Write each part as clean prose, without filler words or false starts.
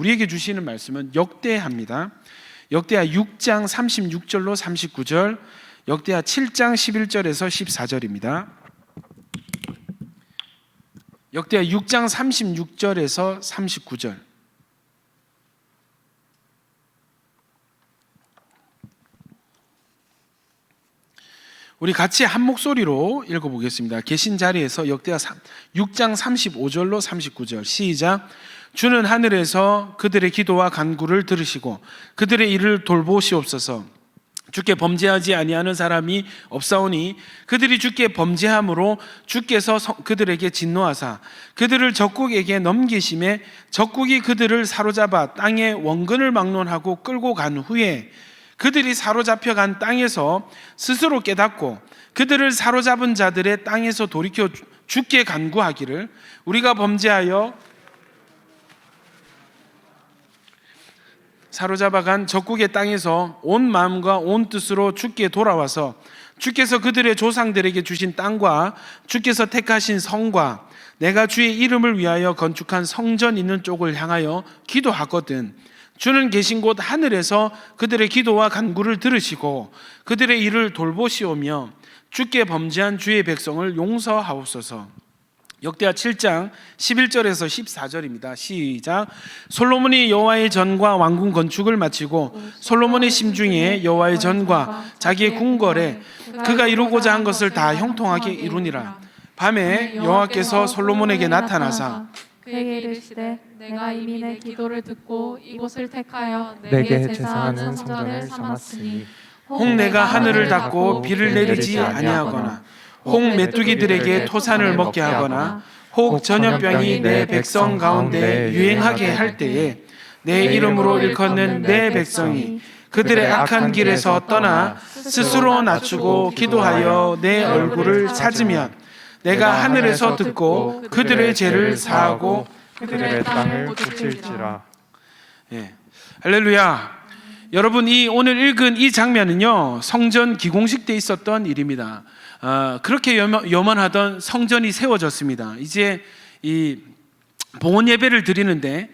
우리에게 주시는 말씀은 역대하입니다. 역대하 6장 36절로 39절, 역대하 7장 11절에서 14절입니다. 역대하 6장 36절에서 39절. 우리 같이 한 목소리로 읽어보겠습니다. 계신 자리에서 역대하 6장 35절로 39절 시작. 주는 하늘에서 그들의 기도와 간구를 들으시고 그들의 일을 돌보시옵소서. 주께 범죄하지 아니하는 사람이 없사오니 그들이 주께 범죄함으로 주께서 그들에게 진노하사 그들을 적국에게 넘기심에 적국이 그들을 사로잡아 땅의 원근을 막론하고 끌고 간 후에 그들이 사로잡혀간 땅에서 스스로 깨닫고 그들을 사로잡은 자들의 땅에서 돌이켜 주께 간구하기를 우리가 범죄하여 사로잡아간 적국의 땅에서 온 마음과 온 뜻으로 주께 돌아와서 주께서 그들의 조상들에게 주신 땅과 주께서 택하신 성과 내가 주의 이름을 위하여 건축한 성전 있는 쪽을 향하여 기도하거든 주는 계신 곳 하늘에서 그들의 기도와 간구를 들으시고 그들의 일을 돌보시오며 주께 범죄한 주의 백성을 용서하옵소서. 역대하 7장 11절에서 14절입니다. 시작. 솔로몬이 여호와의 전과 왕궁 건축을 마치고 솔로몬의 심중에 여호와의 전과 자기의 궁궐에 그가 이루고자 한 것을 다 형통하게 이루니라. 밤에 여호와께서 솔로몬에게 나타나사 그에게 이르시되 내가 이미 내 기도를 듣고 이곳을 택하여 내게 제사하는 성전을 삼았으니 혹 내가 하늘을 닫고 비를 내리지 아니하거나 혹 메뚜기들에게 토산을 먹게 하거나 혹 전염병이 내 백성 가운데 유행하게 할 때에 내 이름으로 일컫는 내 백성이 그들의 악한 길에서 떠나 스스로 낮추고 기도하여 내 얼굴을 찾으면 내가 하늘에서 듣고 그들의 죄를 사하고 그들의 땅을 고칠지라. 예. 할렐루야. 여러분, 이 오늘 읽은 이 장면은요 성전 기공식 때 있었던 일입니다. 그렇게 염원하던 성전이 세워졌습니다. 이제 이 봉헌 예배를 드리는데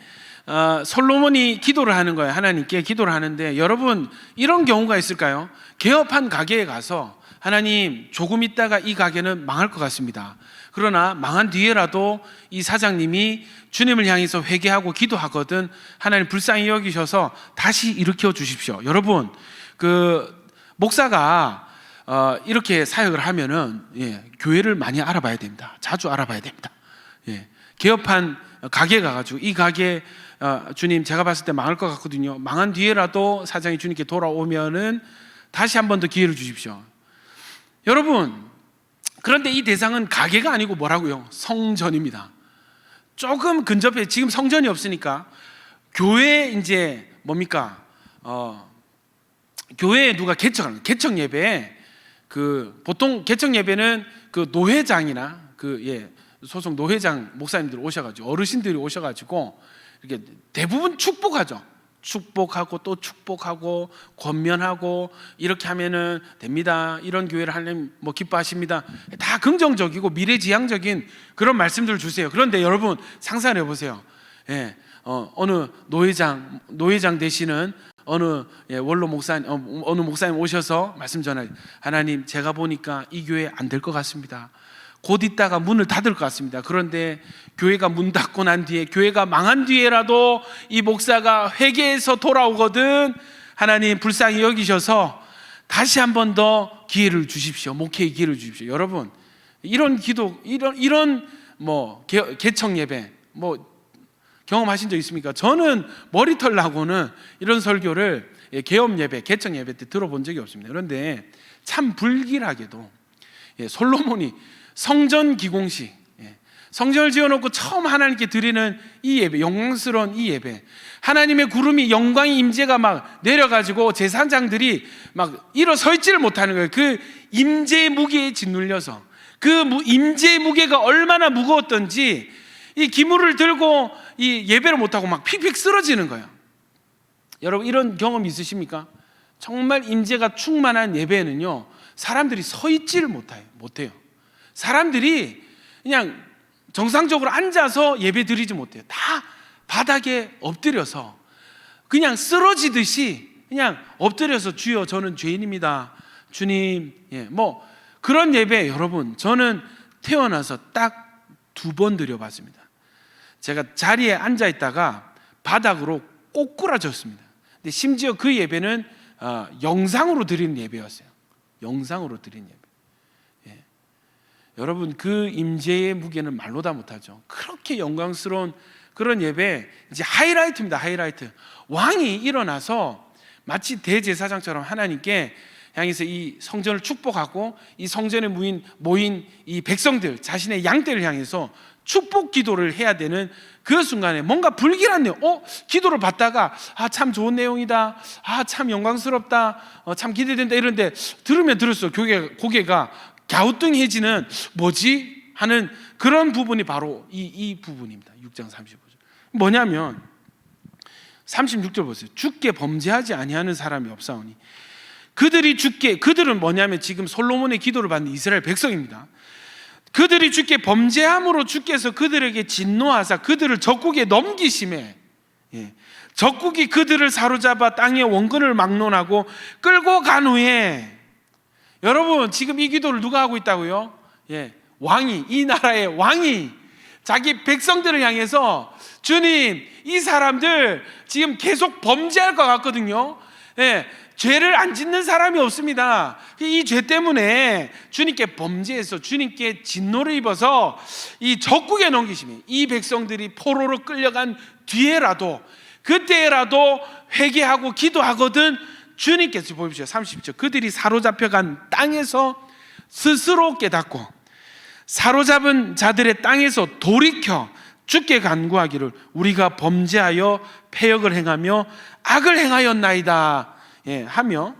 솔로몬이 기도를 하는 거예요. 하나님께 기도를 하는데 여러분 이런 경우가 있을까요? 개업한 가게에 가서 하나님 조금 있다가 이 가게는 망할 것 같습니다. 그러나 망한 뒤에라도 이 사장님이 주님을 향해서 회개하고 기도하거든 하나님 불쌍히 여기셔서 다시 일으켜 주십시오. 여러분 그 목사가 이렇게 사역을 하면은 교회를 많이 알아봐야 됩니다. 자주 알아봐야 됩니다. 개업한 가게 가가지고 이 가게 주님 제가 봤을 때 망할 것 같거든요. 망한 뒤에라도 사장이 주님께 돌아오면은 다시 한 번 더 기회를 주십시오. 여러분 그런데 이 대상은 가게가 아니고 뭐라고요? 성전입니다. 조금 근접해. 지금 성전이 없으니까 교회 이제 뭡니까? 교회에 누가 개척하는 개척 예배에 그 보통 개척 예배는 그 노회장이나 소속 노회장 목사님들 오셔가지고 어르신들이 오셔가지고 이렇게 대부분 축복하죠. 축복하고 또 축복하고 권면하고 이렇게 하면은 됩니다. 이런 교회를 하려면 뭐 기뻐하십니다. 다 긍정적이고 미래지향적인 그런 말씀들을 주세요. 그런데 여러분 상상해 보세요. 어느 노회장 되시는 어느 원로 목사님, 어느 목사님 오셔서 말씀 전하요. 하나님 제가 보니까 이 교회 안 될 것 같습니다. 곧 있다가 문을 닫을 것 같습니다. 그런데 교회가 문 닫고 난 뒤에 교회가 망한 뒤에라도 이 목사가 회개해서 돌아오거든 하나님 불쌍히 여기셔서 다시 한 번 더 기회를 주십시오. 목회의 기회를 주십시오. 여러분 이런 기도 이런 뭐 개척 예배 뭐 경험하신 적 있습니까? 저는 머리털 나고는 이런 설교를 개업 예배, 개척 예배 때 들어본 적이 없습니다. 그런데 참 불길하게도 솔로몬이 성전 기공식, 성전을 지어놓고 처음 하나님께 드리는 이 예배, 영광스러운 이 예배, 하나님의 구름이 영광의 임재가 막 내려가지고 제사장들이 막 일어서 있지를 못하는 거예요. 그 임재의 무게에 짓눌려서 그 임재의 무게가 얼마나 무거웠던지 이 기물을 들고 이 예배를 못하고 막 픽픽 쓰러지는 거예요. 여러분 이런 경험 있으십니까? 정말 임재가 충만한 예배에는요 사람들이 서 있지를 못해요. 사람들이 그냥 정상적으로 앉아서 예배 드리지 못해요. 다 바닥에 엎드려서 그냥 쓰러지듯이 그냥 엎드려서 주여 저는 죄인입니다 주님, 뭐 그런 예배 여러분 저는 태어나서 딱 2번 드려봤습니다. 제가 자리에 앉아 있다가 바닥으로 꼬꾸라졌습니다. 근데 심지어 그 예배는 영상으로 드리는 예배였어요. 영상으로 드린 예배. 여러분 그 임재의 무게는 말로 다 못하죠. 그렇게 영광스러운 그런 예배, 이제 하이라이트입니다. 하이라이트. 왕이 일어나서 마치 대제사장처럼 하나님께 향해서 이 성전을 축복하고 이 성전에 모인 이 백성들 자신의 양떼를 향해서 축복 기도를 해야 되는 그 순간에 뭔가 불길한 내용, 기도를 받다가 참 좋은 내용이다, 참 영광스럽다, 참 기대된다 이런데 들으면 들을수록 고개가 갸우뚱해지는 뭐지? 하는 그런 부분이 바로 이 부분입니다. 6장 35절 뭐냐면 36절 보세요. 주께 범죄하지 아니하는 사람이 없사오니 그들은 뭐냐면 지금 솔로몬의 기도를 받는 이스라엘 백성입니다. 그들이 주께 범죄함으로 주께서 그들에게 진노하사 그들을 적국에 넘기심에 적국이 그들을 사로잡아 땅의 원근을 막론하고 끌고 간 후에 여러분 지금 이 기도를 누가 하고 있다고요? 왕이, 이 나라의 왕이 자기 백성들을 향해서 주님 이 사람들 지금 계속 범죄할 것 같거든요. 죄를 안 짓는 사람이 없습니다. 이 죄 때문에 주님께 범죄해서 주님께 진노를 입어서 이 적국에 넘기시면 이 백성들이 포로로 끌려간 뒤에라도 그때라도 회개하고 기도하거든 주님께서 보십시오. 30절 그들이 사로잡혀간 땅에서 스스로 깨닫고 사로잡은 자들의 땅에서 돌이켜 주께 간구하기를 우리가 범죄하여 패역을 행하며 악을 행하였나이다 하며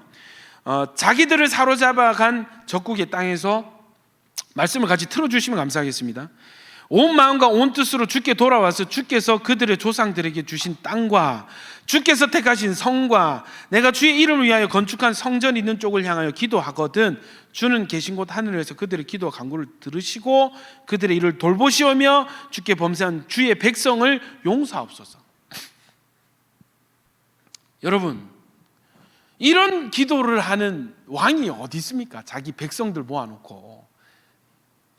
자기들을 사로잡아 간 적국의 땅에서 말씀을 같이 틀어주시면 감사하겠습니다. 온 마음과 온 뜻으로 주께 돌아와서 주께서 그들의 조상들에게 주신 땅과 주께서 택하신 성과 내가 주의 이름을 위하여 건축한 성전 있는 쪽을 향하여 기도하거든 주는 계신 곳 하늘에서 그들의 기도와 간구를 들으시고 그들의 일을 돌보시오며 주께 범죄한 주의 백성을 용서하옵소서. 여러분 이런 기도를 하는 왕이 어디 있습니까? 자기 백성들 모아놓고.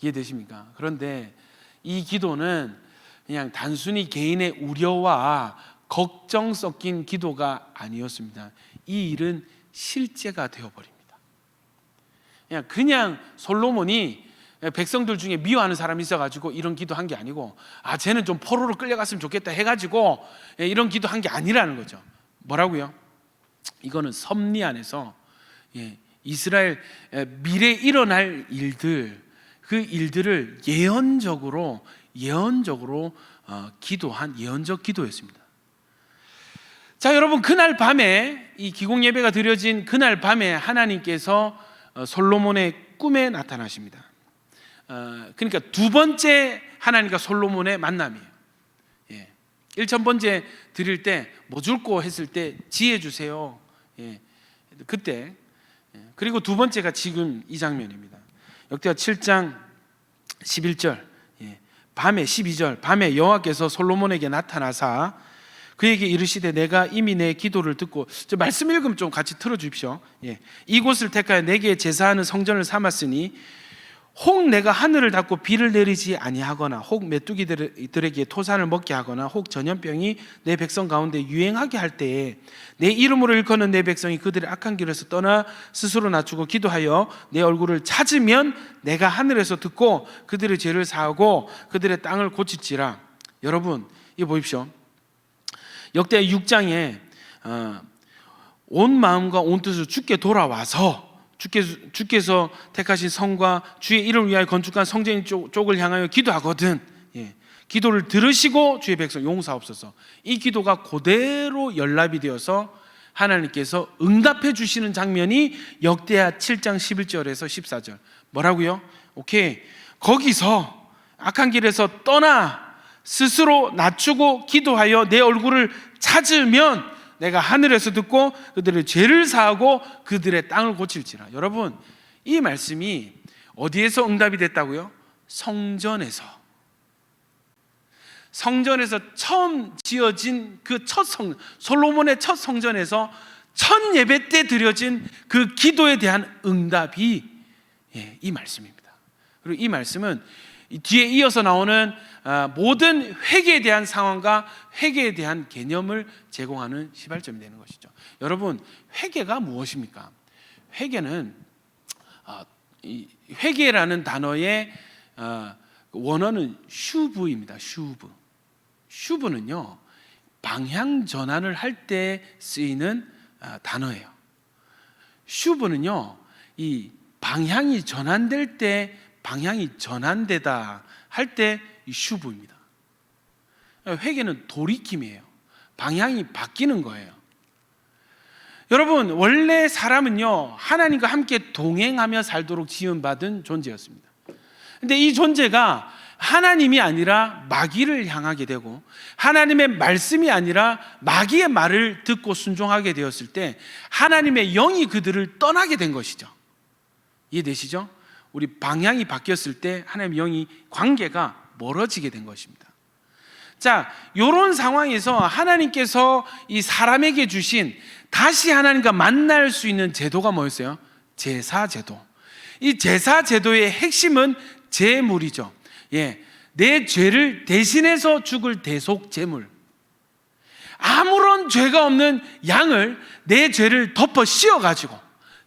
이해되십니까? 그런데 이 기도는 그냥 단순히 개인의 우려와 걱정 섞인 기도가 아니었습니다. 이 일은 실제가 되어버립니다. 그냥 솔로몬이 백성들 중에 미워하는 사람이 있어가지고 이런 기도한 게 아니고 쟤는 좀 포로로 끌려갔으면 좋겠다 해가지고 이런 기도한 게 아니라는 거죠. 뭐라고요? 이거는 섭리 안에서 이스라엘 미래에 일어날 일들 그 일들을 예언적으로 기도한 예언적 기도였습니다. 자 여러분 그날 밤에 이 기공 예배가 드려진 그날 밤에 하나님께서 솔로몬의 꿈에 나타나십니다. 그러니까 2번째 하나님과 솔로몬의 만남이에요. 1,000번째 드릴 때 뭐 줄고 했을 때 지혜 주세요. 그때 그리고 2번째가 지금 이 장면입니다. 역대하 7장 11절 밤에 12절 밤에 여호와께서 솔로몬에게 나타나사 그에게 이르시되 내가 이미 내 기도를 듣고 저 말씀 읽음 좀 같이 틀어주십시오. 이곳을 택하여 내게 제사하는 성전을 삼았으니 혹 내가 하늘을 닫고 비를 내리지 아니하거나 혹 메뚜기들에게 토산을 먹게 하거나 혹 전염병이 내 백성 가운데 유행하게 할 때에 내 이름으로 일컫는 내 백성이 그들의 악한 길에서 떠나 스스로 낮추고 기도하여 내 얼굴을 찾으면 내가 하늘에서 듣고 그들의 죄를 사하고 그들의 땅을 고칠지라. 여러분 이거 보십시오. 역대 6장에 온 마음과 온 뜻으로 주께 돌아와서 주께서 택하신 성과 주의 이름을 위하여 건축한 성전 쪽을 향하여 기도하거든 기도를 들으시고 주의 백성 용서하옵소서. 이 기도가 그대로 연락이 되어서 하나님께서 응답해 주시는 장면이 역대하 7장 11절에서 14절 뭐라고요? 오케이 거기서 악한 길에서 떠나 스스로 낮추고 기도하여 내 얼굴을 찾으면 내가 하늘에서 듣고 그들의 죄를 사하고 그들의 땅을 고칠지라. 여러분 이 말씀이 어디에서 응답이 됐다고요? 성전에서. 성전에서 처음 지어진 그 첫 솔로몬의 첫 성전에서 첫 예배 때 드려진 그 기도에 대한 응답이 이 말씀입니다. 그리고 이 말씀은 뒤에 이어서 나오는 모든 회개에 대한 상황과 회개에 대한 개념을 제공하는 시발점이 되는 것이죠. 여러분, 회개가 무엇입니까? 회개는 이 회개라는 단어의 원어는 슈브입니다. 슈브는요, 방향 전환을 할 때 쓰이는 단어예요. 슈브는요, 이 방향이 전환될 때, 방향이 전환되다 할 때 이 슈브입니다. 회개는 돌이킴이에요. 방향이 바뀌는 거예요. 여러분, 원래 사람은요, 하나님과 함께 동행하며 살도록 지음받은 존재였습니다. 근데 이 존재가 하나님이 아니라 마귀를 향하게 되고, 하나님의 말씀이 아니라 마귀의 말을 듣고 순종하게 되었을 때 하나님의 영이 그들을 떠나게 된 것이죠. 이해되시죠? 우리 방향이 바뀌었을 때 하나님의 영이, 관계가 멀어지게 된 것입니다. 자, 이런 상황에서 하나님께서 이 사람에게 주신 다시 하나님과 만날 수 있는 제도가 뭐였어요? 제사제도. 이 제사제도의 핵심은 제물이죠. 내 죄를 대신해서 죽을 대속제물. 아무런 죄가 없는 양을 내 죄를 덮어 씌워가지고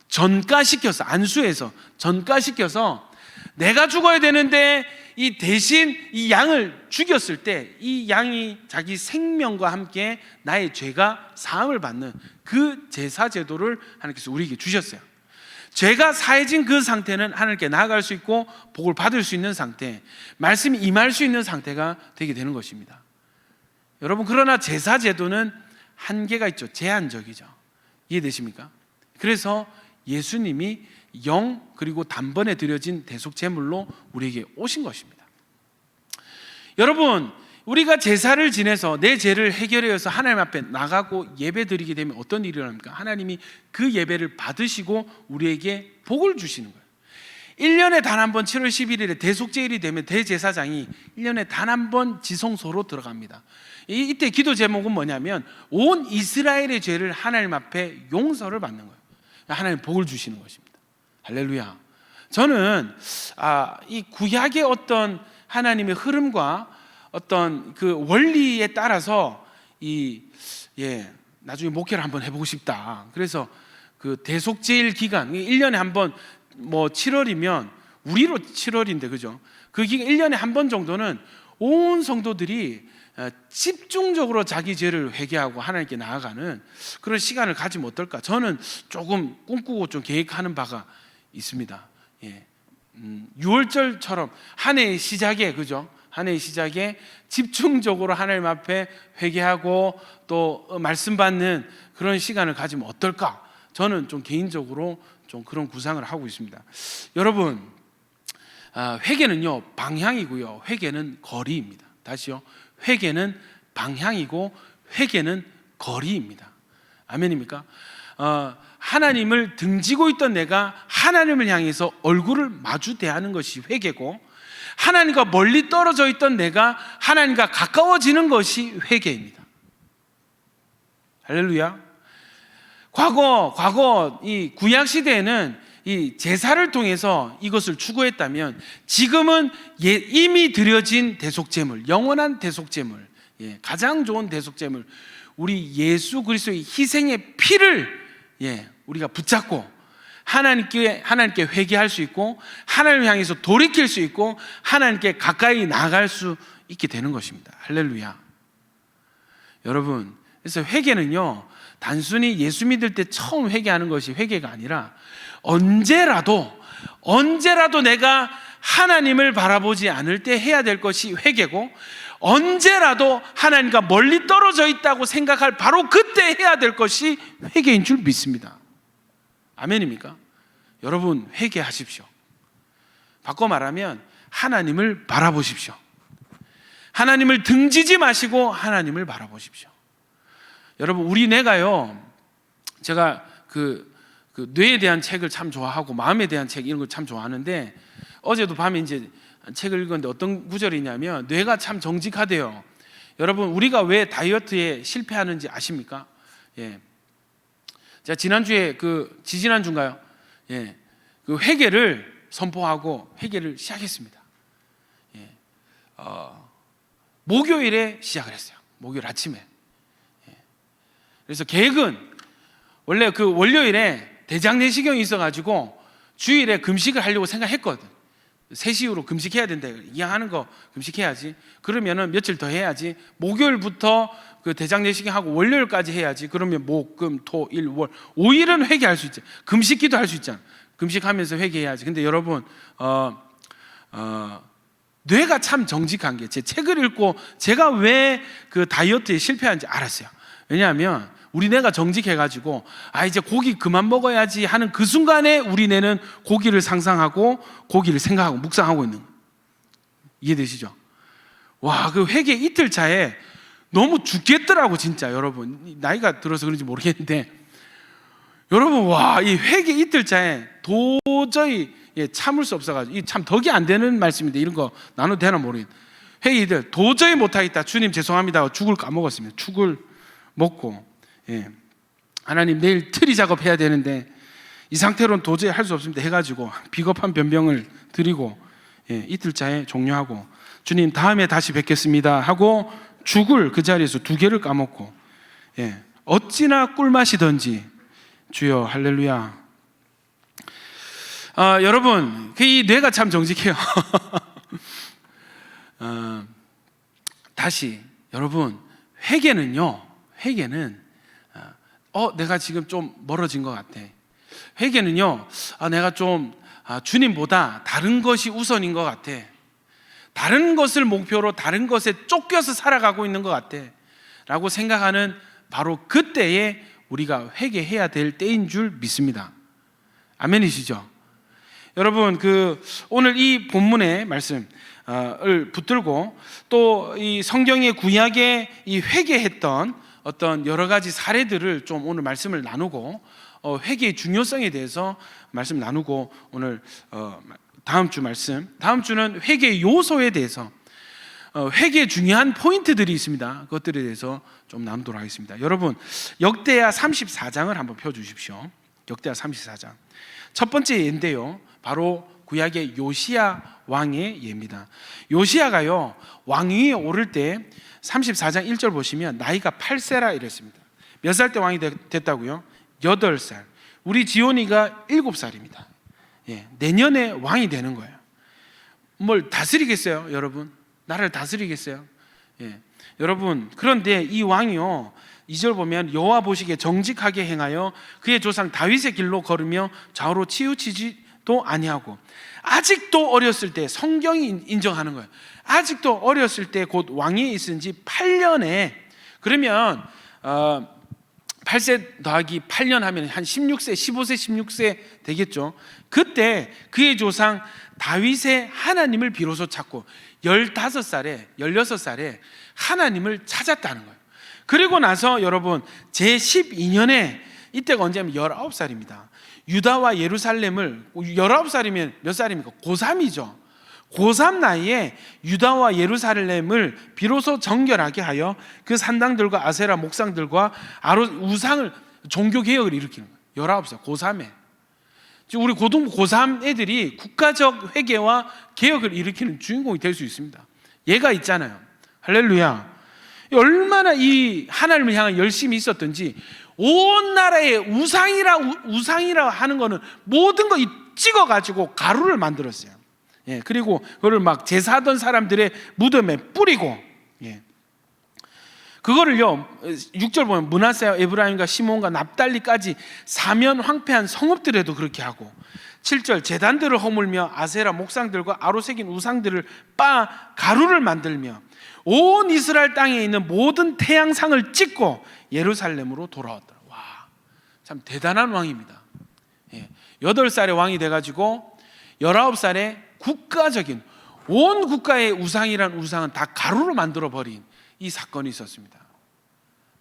전가시켜서, 안수해서 전가시켜서 내가 죽어야 되는데 이 대신 이 양을 죽였을 때 이 양이 자기 생명과 함께 나의 죄가 사함을 받는 그 제사제도를 하나님께서 우리에게 주셨어요. 죄가 사해진 그 상태는 하나님께 나아갈 수 있고 복을 받을 수 있는 상태, 말씀이 임할 수 있는 상태가 되게 되는 것입니다. 여러분, 그러나 제사제도는 한계가 있죠. 제한적이죠. 이해되십니까? 그래서 예수님이 영 그리고 단번에 드려진 대속제물로 우리에게 오신 것입니다. 여러분, 우리가 제사를 지내서 내 죄를 해결해서 하나님 앞에 나가고 예배 드리게 되면 어떤 일이 일어납니까? 하나님이 그 예배를 받으시고 우리에게 복을 주시는 거예요. 1년에 단 한 번 7월 11일에 대속제일이 되면 대제사장이 1년에 단 한 번 지성소로 들어갑니다. 이때 기도 제목은 뭐냐면 온 이스라엘의 죄를 하나님 앞에 용서를 받는 거예요. 하나님 복을 주시는 것입니다. 할렐루야. 저는 이 구약의 어떤 하나님의 흐름과 어떤 그 원리에 따라서 나중에 목회를 한번 해보고 싶다. 그래서 그 대속제일 기간, 1년에 한 번, 뭐 7월이면 우리로 7월인데, 그죠? 그 기간 1년에 한 번 정도는 온 성도들이 집중적으로 자기 죄를 회개하고 하나님께 나아가는 그런 시간을 가지면 어떨까? 저는 조금 꿈꾸고 좀 계획하는 바가 있습니다. 6월절처럼 한 해의 시작에, 그죠? 한 해의 시작에 집중적으로 하나님 앞에 회개하고 또 말씀 받는 그런 시간을 가지면 어떨까? 저는 좀 개인적으로 좀 그런 구상을 하고 있습니다. 여러분, 회개는요 방향이고요, 회개는 거리입니다. 다시요, 회개는 방향이고 회개는 거리입니다. 아멘입니까? 하나님을 등지고 있던 내가 하나님을 향해서 얼굴을 마주 대하는 것이 회개고, 하나님과 멀리 떨어져 있던 내가 하나님과 가까워지는 것이 회개입니다. 할렐루야. 과거 이 구약 시대에는 이 제사를 통해서 이것을 추구했다면, 지금은 이미 드려진 대속제물, 영원한 대속제물, 가장 좋은 대속제물, 우리 예수 그리스도의 희생의 피를 우리가 붙잡고 하나님께 회개할 수 있고, 하나님을 향해서 돌이킬 수 있고, 하나님께 가까이 나아갈 수 있게 되는 것입니다. 할렐루야. 여러분, 그래서 회개는요 단순히 예수 믿을 때 처음 회개하는 것이 회개가 아니라 언제라도 내가 하나님을 바라보지 않을 때 해야 될 것이 회개고, 언제라도 하나님과 멀리 떨어져 있다고 생각할 바로 그때 해야 될 것이 회개인 줄 믿습니다. 아멘입니까? 여러분, 회개하십시오. 바꿔 말하면 하나님을 바라보십시오. 하나님을 등지지 마시고 하나님을 바라보십시오. 여러분, 우리 뇌가요, 제가 그 뇌에 대한 책을 참 좋아하고 마음에 대한 책 이런 걸 참 좋아하는데, 어제도 밤에 이제 책을 읽었는데 어떤 구절이냐면 뇌가 참 정직하대요. 여러분, 우리가 왜 다이어트에 실패하는지 아십니까? 예. 제가 지난주에 지지난주인가요? 예. 그 회개를 선포하고 회개를 시작했습니다. 예. 목요일에 시작을 했어요. 목요일 아침에. 예. 그래서 계획은 원래 월요일에 대장내시경이 있어가지고 주일에 금식을 하려고 생각했거든. 3시 이후로 금식해야 된다. 이양하는 거 금식해야지. 그러면은 며칠 더 해야지. 목요일부터 그 대장내시경하고 월요일까지 해야지. 그러면 목, 금, 토, 일, 월 5일은 회개할 수 있지. 금식기도 할 수 있잖아. 금식하면서 회개해야지. 근데 여러분 뇌가 참 정직한 게, 제 책을 읽고 제가 왜 그 다이어트에 실패한지 알았어요. 왜냐하면 우리 뇌가 정직해가지고 이제 고기 그만 먹어야지 하는 그 순간에 우리 뇌는 고기를 상상하고 고기를 생각하고 묵상하고 있는 거예요. 이해되시죠? 와, 그 회개 이틀 차에 너무 죽겠더라고 진짜. 여러분, 나이가 들어서 그런지 모르겠는데 여러분, 와, 이 회개 이틀 차에 도저히 참을 수 없어가지고, 이 참 덕이 안 되는 말씀인데 이런 거 나눠도 되나 모르겠는데, 회개 이틀 도저히 못하겠다, 주님 죄송합니다, 죽을 까먹었습니다. 죽을 먹고, 하나님 내일 트리 작업해야 되는데 이 상태로는 도저히 할 수 없습니다 해가지고 비겁한 변명을 드리고 이틀차에 종료하고, 주님 다음에 다시 뵙겠습니다 하고 죽을 그 자리에서 2개를 까먹고, 어찌나 꿀맛이던지 주여 할렐루야. 여러분, 이 뇌가 참 정직해요. 다시 여러분, 회개는 내가 지금 좀 멀어진 것 같아. 회개는요, 내가 좀 주님보다 다른 것이 우선인 것 같아. 다른 것을 목표로 다른 것에 쫓겨서 살아가고 있는 것 같아 라고 생각하는 바로 그때에 우리가 회개해야 될 때인 줄 믿습니다. 아멘이시죠? 여러분, 오늘 이 본문의 말씀을 붙들고 또 이 성경의 구약에 이 회개했던 어떤 여러 가지 사례들을 좀 오늘 말씀을 나누고, 회개의 중요성에 대해서 말씀 나누고, 오늘 다음 주는 회개의 요소에 대해서, 회개의 중요한 포인트들이 있습니다. 그것들에 대해서 좀 나누도록 하겠습니다. 여러분, 역대하 34장을 한번 펴주십시오. 역대하 34장 첫 번째 예인데요, 바로 구약의 요시야 왕의 예입니다. 요시야가요, 왕위에 오를 때 34장 1절 보시면 나이가 8세라 이랬습니다. 몇 살 때 왕이 됐다고요? 8살. 우리 지온이가 7살입니다. 내년에 왕이 되는 거예요. 뭘 다스리겠어요, 여러분? 나라를 다스리겠어요? 여러분, 그런데 이 왕이요, 2절 보면 여호와 보시기에 정직하게 행하여 그의 조상 다윗의 길로 걸으며 좌우로 치우치지도 아니하고, 아직도 어렸을 때, 성경이 인정하는 거예요. 아직도 어렸을 때 곧 왕위에 있은 지 8년에, 그러면 8세 더하기 8년 하면 한 16세, 15세, 16세 되겠죠. 그때 그의 조상 다윗의 하나님을 비로소 찾고 15살에 16살에 하나님을 찾았다는 거예요. 그리고 나서 여러분, 제12년에, 이때가 언제냐면 19살입니다. 유다와 예루살렘을, 19살이면 몇 살입니까? 고3이죠. 고3 나이에 유다와 예루살렘을 비로소 정결하게 하여 그 산당들과 아세라 목상들과 우상을, 종교개혁을 일으키는 거예요. 19살, 고3에. 지금 우리 고3 애들이 국가적 회개와 개혁을 일으키는 주인공이 될 수 있습니다. 얘가 있잖아요. 할렐루야. 얼마나 이 하나님을 향한 열심이 있었던지, 온 나라에 우상이라 하는 거는 모든 거 찍어가지고 가루를 만들었어요. 그리고 그거를 막 제사하던 사람들의 무덤에 뿌리고, 그거를요, 6절 보면 므낫세와 에브라임과 시몬과 납달리까지 사면 황폐한 성읍들에도 그렇게 하고, 7절 제단들을 허물며 아세라 목상들과 아로 새긴 우상들을 가루를 만들며 온 이스라엘 땅에 있는 모든 태양상을 찍고 예루살렘으로 돌아왔더라. 와, 참 대단한 왕입니다. 8살에 왕이 돼가지고 19살에 국가적인, 온 국가의 우상이란 우상은 다 가루로 만들어 버린 이 사건이 있었습니다.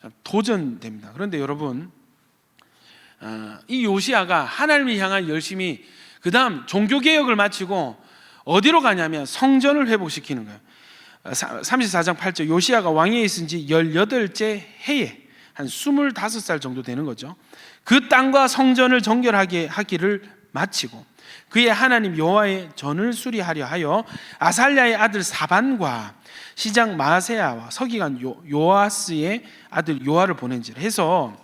참 도전됩니다. 그런데 여러분, 이 요시야가 하나님을 향한 열심이, 그 다음 종교개혁을 마치고 어디로 가냐면 성전을 회복시키는 거예요. 34장 8절 요시야가 왕위에 있은 지 18째 해에 한 25살 정도 되는 거죠. 그 땅과 성전을 정결하게 하기를 마치고 그의 하나님 여호와의 전을 수리하려 하여 아살랴의 아들 사반과 시장 마세야와 서기관 요아스의 아들 요아를 보낸지라 해서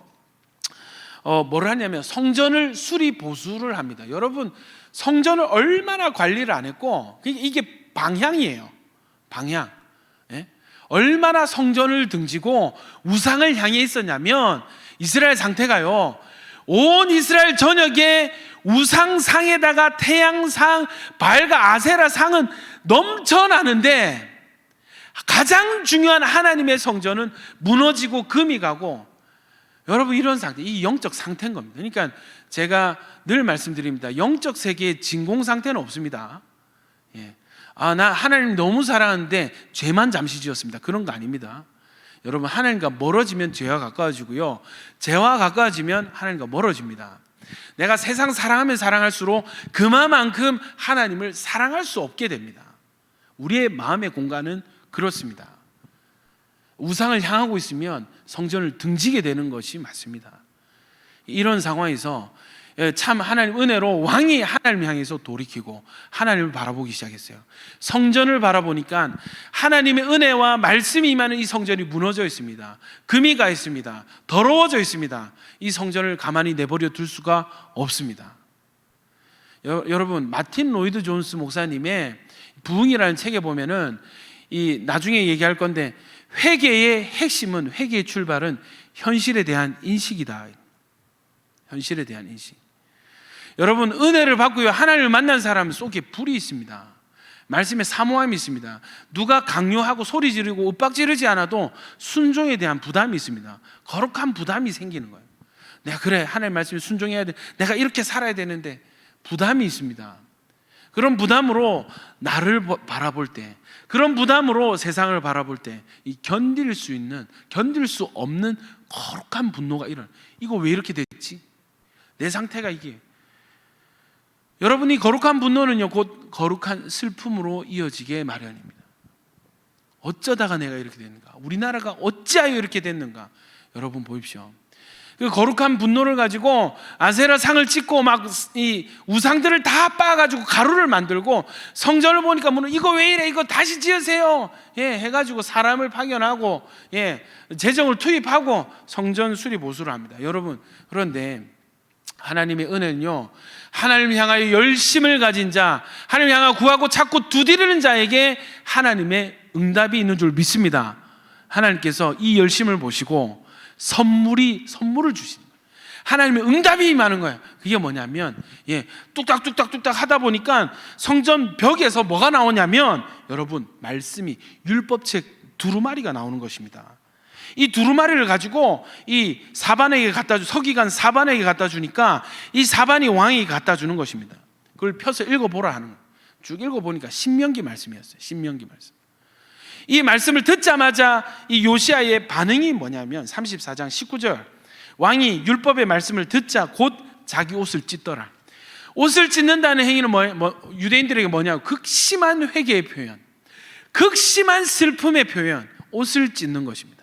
뭐를 하냐면 성전을 수리 보수를 합니다. 여러분 성전을 얼마나 관리를 안 했고 이게 방향이에요. 방향. 예? 얼마나 성전을 등지고 우상을 향해 있었냐면 이스라엘 상태가요. 온 이스라엘 전역에 우상상에다가 태양상, 바알과 아세라상은 넘쳐나는데 가장 중요한 하나님의 성전은 무너지고 금이 가고 여러분 이런 상태, 이 영적 상태인 겁니다. 그러니까 제가 늘 말씀드립니다. 영적 세계에 진공 상태는 없습니다. 예. 나 하나님 너무 사랑하는데 죄만 잠시 지었습니다. 그런 거 아닙니다. 여러분 하나님과 멀어지면 죄와 가까워지고요. 죄와 가까워지면 하나님과 멀어집니다. 내가 세상 사랑하면 사랑할수록 그만큼 하나님을 사랑할 수 없게 됩니다. 우리의 마음의 공간은 그렇습니다. 우상을 향하고 있으면 성전을 등지게 되는 것이 맞습니다. 이런 상황에서 참 하나님 은혜로 왕이 하나님을 향해서 돌이키고 하나님을 바라보기 시작했어요. 성전을 바라보니까 하나님의 은혜와 말씀이 임하는 이 성전이 무너져 있습니다. 금이 가 있습니다. 더러워져 있습니다. 이 성전을 가만히 내버려 둘 수가 없습니다. 여러분 마틴 로이드 존스 목사님의 부흥이라는 책에 보면은 이 나중에 얘기할 건데 회개의 핵심은 회개의 출발은 현실에 대한 인식이다. 현실에 대한 인식. 여러분 은혜를 받고요 하나님을 만난 사람 속에 불이 있습니다. 말씀에 사모함이 있습니다. 누가 강요하고 소리 지르고 윽박 지르지 않아도 순종에 대한 부담이 있습니다. 거룩한 부담이 생기는 거예요. 내가 그래 하나님 말씀에 순종해야 돼. 내가 이렇게 살아야 되는데 부담이 있습니다. 그런 부담으로 나를 바라볼 때, 그런 부담으로 세상을 바라볼 때 이 견딜 수 없는 거룩한 분노가 일어나. 이거 왜 이렇게 됐지? 내 상태가 이게. 여러분이 거룩한 분노는요 곧 거룩한 슬픔으로 이어지게 마련입니다. 어쩌다가 내가 이렇게 됐는가? 우리나라가 어찌하여 이렇게 됐는가? 여러분 보십시오. 그 거룩한 분노를 가지고 아세라 상을 찍고 막 이 우상들을 다 빻아가지고 가루를 만들고 성전을 보니까 이거 왜 이래? 이거 다시 지으세요. 예, 해가지고 사람을 파견하고 재정을 투입하고 성전 수리 보수를 합니다. 여러분 그런데 하나님의 은혜는요 하나님을 향하여 열심을 가진 자, 하나님을 향하여 구하고 찾고 두드리는 자에게 하나님의 응답이 있는 줄 믿습니다. 하나님께서 이 열심을 보시고 선물을 주시는 거예요. 하나님의 응답이 임하는 거예요. 그게 뭐냐면 뚝딱뚝딱 하다 보니까 성전 벽에서 뭐가 나오냐면 여러분 말씀이 율법책 두루마리가 나오는 것입니다. 이 두루마리를 가지고 이 사반에게 갖다 서기관 사반에게 갖다 주니까 이 사반이 왕에게 갖다 주는 것입니다. 그걸 펴서 읽어보라 하는 거예요. 쭉 읽어보니까 신명기 말씀이었어요. 신명기 말씀. 이 말씀을 듣자마자 이 요시야의 반응이 뭐냐면 34장 19절 왕이 율법의 말씀을 듣자 곧 자기 옷을 찢더라. 옷을 찢는다는 행위는 유대인들에게 뭐냐고 극심한 회개의 표현, 극심한 슬픔의 표현, 옷을 찢는 것입니다.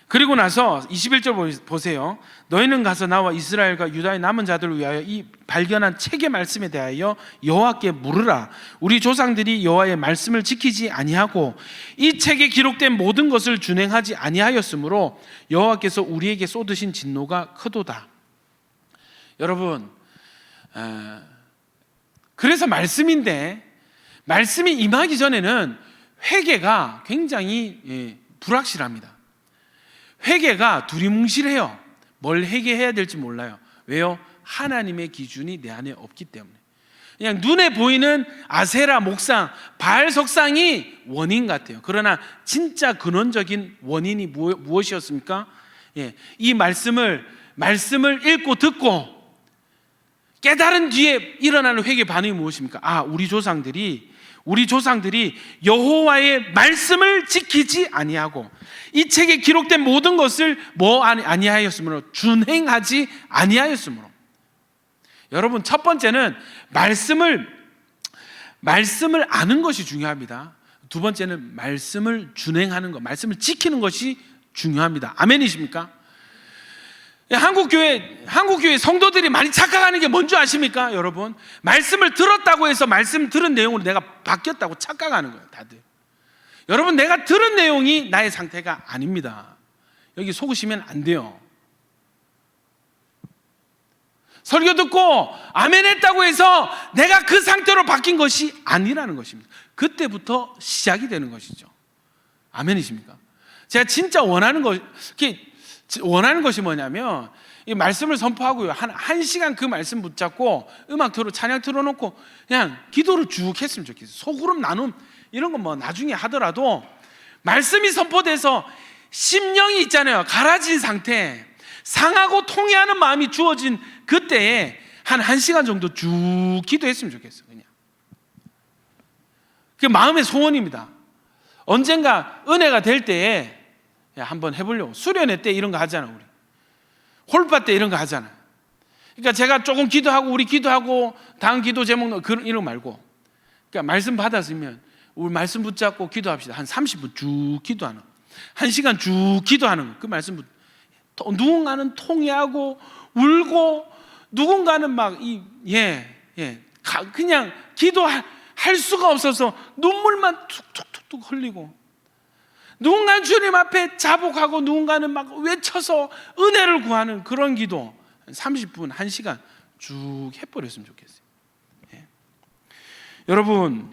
그리고 나서 21절 보세요. 너희는 가서 나와 이스라엘과 유다의 남은 자들을 위하여 이 발견한 책의 말씀에 대하여 여호와께 물으라. 우리 조상들이 여호와의 말씀을 지키지 아니하고 이 책에 기록된 모든 것을 준행하지 아니하였으므로 여호와께서 우리에게 쏟으신 진노가 크도다. 여러분 그래서 말씀인데 말씀이 임하기 전에는 회개가 굉장히 불확실합니다. 회개가 두리뭉실해요. 뭘 회개해야 될지 몰라요. 왜요? 하나님의 기준이 내 안에 없기 때문에. 그냥 눈에 보이는 아세라 목상, 바알 석상이 원인 같아요. 그러나 진짜 근원적인 원인이 무엇이었습니까? 이 말씀을 읽고 듣고 깨달은 뒤에 일어나는 회개 반응이 무엇입니까? 우리 조상들이 여호와의 말씀을 지키지 아니하고 이 책에 기록된 모든 것을 아니하였으므로 준행하지 아니하였으므로. 여러분 첫 번째는 말씀을 아는 것이 중요합니다. 두 번째는 말씀을 준행하는 것, 말씀을 지키는 것이 중요합니다. 아멘이십니까? 한국교회 성도들이 많이 착각하는 게 뭔지 아십니까? 여러분, 말씀을 들었다고 해서 말씀 들은 내용으로 내가 바뀌었다고 착각하는 거예요, 다들. 여러분, 내가 들은 내용이 나의 상태가 아닙니다. 여기 속으시면 안 돼요. 설교 듣고 아멘 했다고 해서 내가 그 상태로 바뀐 것이 아니라는 것입니다. 그때부터 시작이 되는 것이죠. 아멘이십니까? 제가 진짜 원하는 것이 뭐냐면, 이 말씀을 선포하고요, 한 시간 그 말씀 붙잡고 음악 찬양 틀어놓고 그냥 기도를 쭉 했으면 좋겠어요. 소그룹 나눔 이런 건 뭐 나중에 하더라도 말씀이 선포돼서 심령이 있잖아요, 갈아진 상태, 상하고 통해하는 마음이 주어진 그때에 한 시간 정도 쭉 기도했으면 좋겠어요. 그냥 그게 마음의 소원입니다. 언젠가 은혜가 될 때에 한번 해보려고. 수련회 때 이런 거 하잖아, 우리 홀파 때 이런 거 하잖아. 그러니까 제가 조금 기도하고 우리 기도하고 다음 기도 제목 이런 거 말고, 그러니까 말씀 받았으면 우리 말씀 붙잡고 기도합시다. 한 30분 쭉 기도하는, 1시간 쭉 기도하는 그 말씀. 누군가는 통회하고 울고, 누군가는 막 그냥 기도할 수가 없어서 눈물만 툭툭툭 흘리고, 누군가는 주님 앞에 자복하고, 누군가는 막 외쳐서 은혜를 구하는 그런 기도 30분, 1시간 쭉 해버렸으면 좋겠어요. 여러분,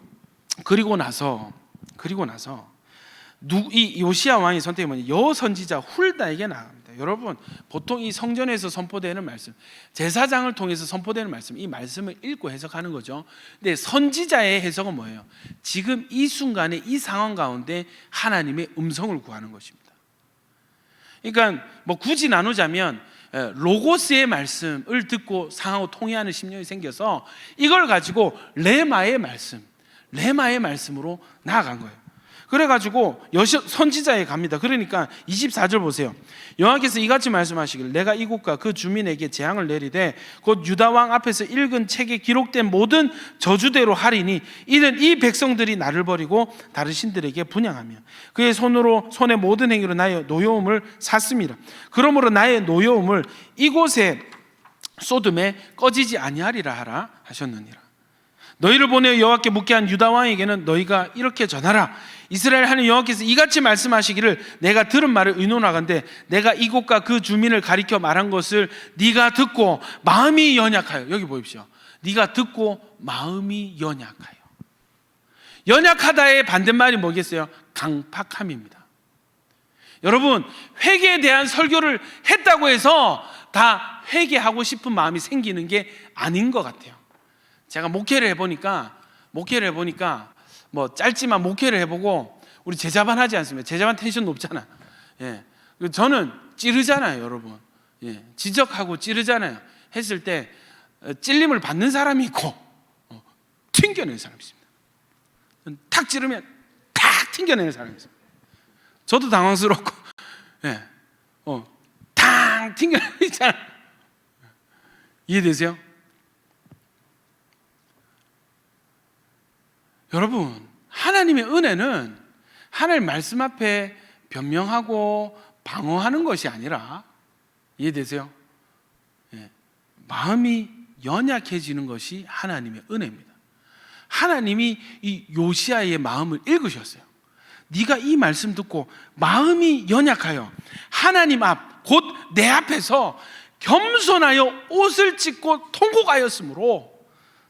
그리고 나서 이 요시야 왕의 선택이 뭐냐? 여선지자 훌다에게 나갑니다. 여러분, 보통 이 성전에서 선포되는 말씀, 제사장을 통해서 선포되는 말씀, 이 말씀을 읽고 해석하는 거죠. 근데 선지자의 해석은 뭐예요? 지금 이 순간에 이 상황 가운데 하나님의 음성을 구하는 것입니다. 그러니까 뭐 굳이 나누자면 로고스의 말씀을 듣고 상하고 통해하는 심령이 생겨서 이걸 가지고 레마의 말씀으로 나아간 거예요. 그래가지고 선지자에 갑니다. 그러니까 24절 보세요. 여호와께서 이같이 말씀하시길, 내가 이곳과 그 주민에게 재앙을 내리되 곧 유다 왕 앞에서 읽은 책에 기록된 모든 저주대로 하리니, 이는 이 백성들이 나를 버리고 다른 신들에게 분향하며 그의 손의 모든 행위로 나의 노여움을 샀습니다. 그러므로 나의 노여움을 이곳에 소돔에 꺼지지 아니하리라 하라 하셨느니라. 너희를 보내어 여호와께 묻게 한 유다 왕에게는 너희가 이렇게 전하라. 이스라엘 하나님 여호와께서 이같이 말씀하시기를, 내가 들은 말을 의논하건대 내가 이곳과 그 주민을 가리켜 말한 것을 네가 듣고 마음이 연약하여. 여기 보십시오. 네가 듣고 마음이 연약하여. 연약하다의 반대말이 뭐겠어요? 강팍함입니다. 여러분, 회개에 대한 설교를 했다고 해서 다 회개하고 싶은 마음이 생기는 게 아닌 것 같아요. 제가 목회를 해보니까 뭐 짧지만 목회를 해보고, 우리 제자반 하지 않습니까? 제자반 텐션 높잖아. 저는 찌르잖아요, 여러분. 지적하고 찌르잖아요. 했을 때 찔림을 받는 사람이 있고 튕겨내는 사람이 있습니다. 탁 찌르면 탁 튕겨내는 사람이 있습니다. 저도 당황스럽고, 탁 튕겨내는 있잖아요. 이해되세요? 여러분, 하나님의 은혜는 하나님 말씀 앞에 변명하고 방어하는 것이 아니라, 이해되세요? 마음이 연약해지는 것이 하나님의 은혜입니다. 하나님이 이 요시야의 마음을 읽으셨어요. 네가 이 말씀 듣고 마음이 연약하여 하나님 앞, 곧 내 앞에서 겸손하여 옷을 찢고 통곡하였으므로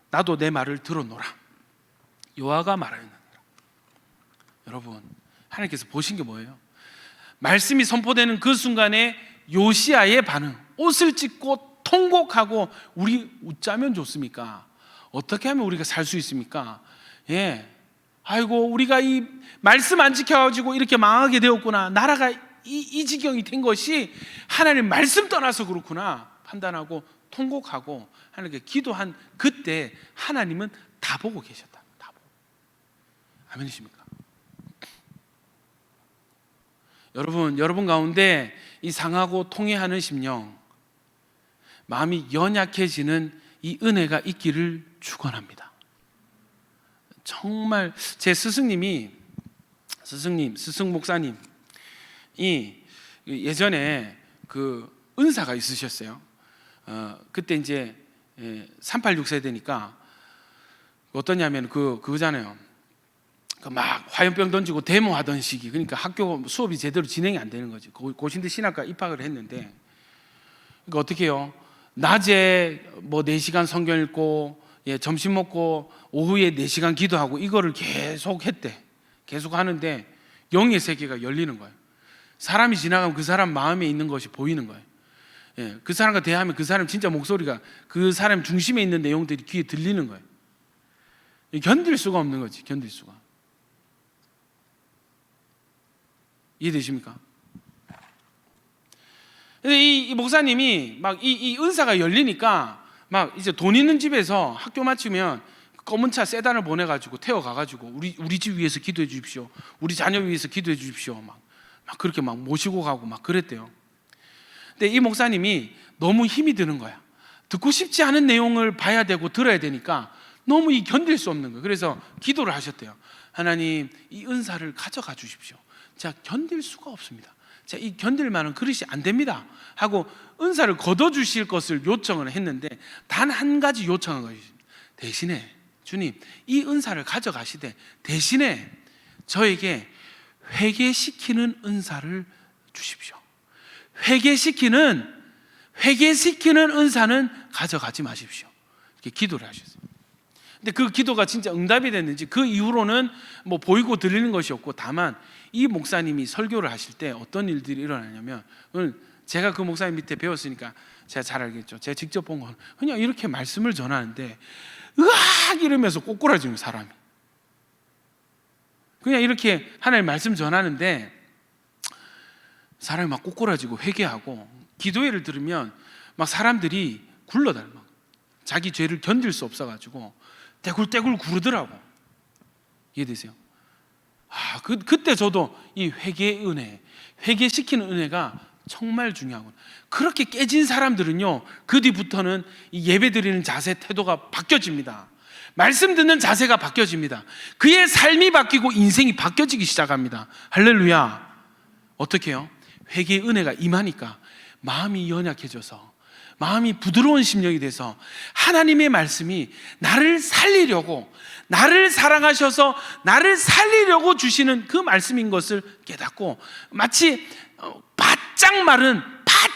나도 내 말을 들어노라. 여호와가 말하였느니라. 여러분, 하나님께서 보신 게 뭐예요? 말씀이 선포되는 그 순간에 요시야의 반응, 옷을 찢고 통곡하고, 우리 웃자면 좋습니까? 어떻게 하면 우리가 살 수 있습니까? 아이고, 우리가 이 말씀 안 지켜가지고 이렇게 망하게 되었구나, 나라가 이 지경이 된 것이 하나님 말씀 떠나서 그렇구나 판단하고 통곡하고 하나님께 기도한 그때 하나님은 다 보고 계셨다. 아멘이십니까? 여러분 가운데 이 상하고 통회하는 심령, 마음이 연약해지는 이 은혜가 있기를 축원합니다. 정말 제 스승님이 스승 목사님이 예전에 그 은사가 있으셨어요. 그때 이제 386 세대니까 어떠냐면 그거잖아요. 막 화염병 던지고 데모하던 시기. 그러니까 학교 수업이 제대로 진행이 안 되는 거지. 고신대 신학과 입학을 했는데, 그러니까 어떻게 해요? 낮에 뭐 4시간 성경 읽고, 점심 먹고 오후에 4시간 기도하고, 이거를 계속 했대. 계속 하는데 영의 세계가 열리는 거예요. 사람이 지나가면 그 사람 마음에 있는 것이 보이는 거예요. 그 사람과 대화하면 그 사람 진짜 목소리가 그 사람 중심에 있는 내용들이 귀에 들리는 거예요. 견딜 수가 없는 거지. 견딜 수가. 이해되십니까? 근데 이 목사님이 막 이 은사가 열리니까 막 이제 돈 있는 집에서 학교 마치면 검은 차 세단을 보내가지고 태워가가지고 우리 집 위해서 기도해 주십시오. 우리 자녀 위해서 기도해 주십시오. 막 그렇게 막 모시고 가고 막 그랬대요. 근데 이 목사님이 너무 힘이 드는 거야. 듣고 싶지 않은 내용을 봐야 되고 들어야 되니까 너무 견딜 수 없는 거예요. 그래서 기도를 하셨대요. 하나님, 이 은사를 가져가 주십시오. 제가 견딜 수가 없습니다. 제가 이 견딜 만한 그릇이 안 됩니다 하고 은사를 거둬주실 것을 요청을 했는데, 단 한 가지 요청한 것이, 대신에 주님, 이 은사를 가져가시되 대신에 저에게 회개시키는 은사를 주십시오. 회개시키는 은사는 가져가지 마십시오. 이렇게 기도를 하셨어요. 근데 그 기도가 진짜 응답이 됐는지 그 이후로는 뭐 보이고 들리는 것이 없고, 다만 이 목사님이 설교를 하실 때 어떤 일들이 일어나냐면, 제가 그 목사님 밑에 배웠으니까 제가 잘 알겠죠. 제가 직접 본 건 그냥 이렇게 말씀을 전하는데 으악 이러면서 꼬꾸라지는 사람이, 그냥 이렇게 하나님 말씀 전하는데 사람이 막 꼬꾸라지고 회개하고, 기도회를 들으면 막 사람들이 굴러다녀. 자기 죄를 견딜 수 없어가지고 떼굴떼굴 구르더라고. 이해되세요? 그때 저도 이 회개의 은혜, 회개시키는 은혜가 정말 중요하군. 그렇게 깨진 사람들은요, 그 뒤부터는 이 예배 드리는 자세, 태도가 바뀌어집니다. 말씀 듣는 자세가 바뀌어집니다. 그의 삶이 바뀌고 인생이 바뀌어지기 시작합니다. 할렐루야. 어떻게 해요? 회개의 은혜가 임하니까 마음이 연약해져서, 마음이 부드러운 심령이 돼서 하나님의 말씀이 나를 살리려고, 나를 사랑하셔서 나를 살리려고 주시는 그 말씀인 것을 깨닫고, 마치 바짝 마른,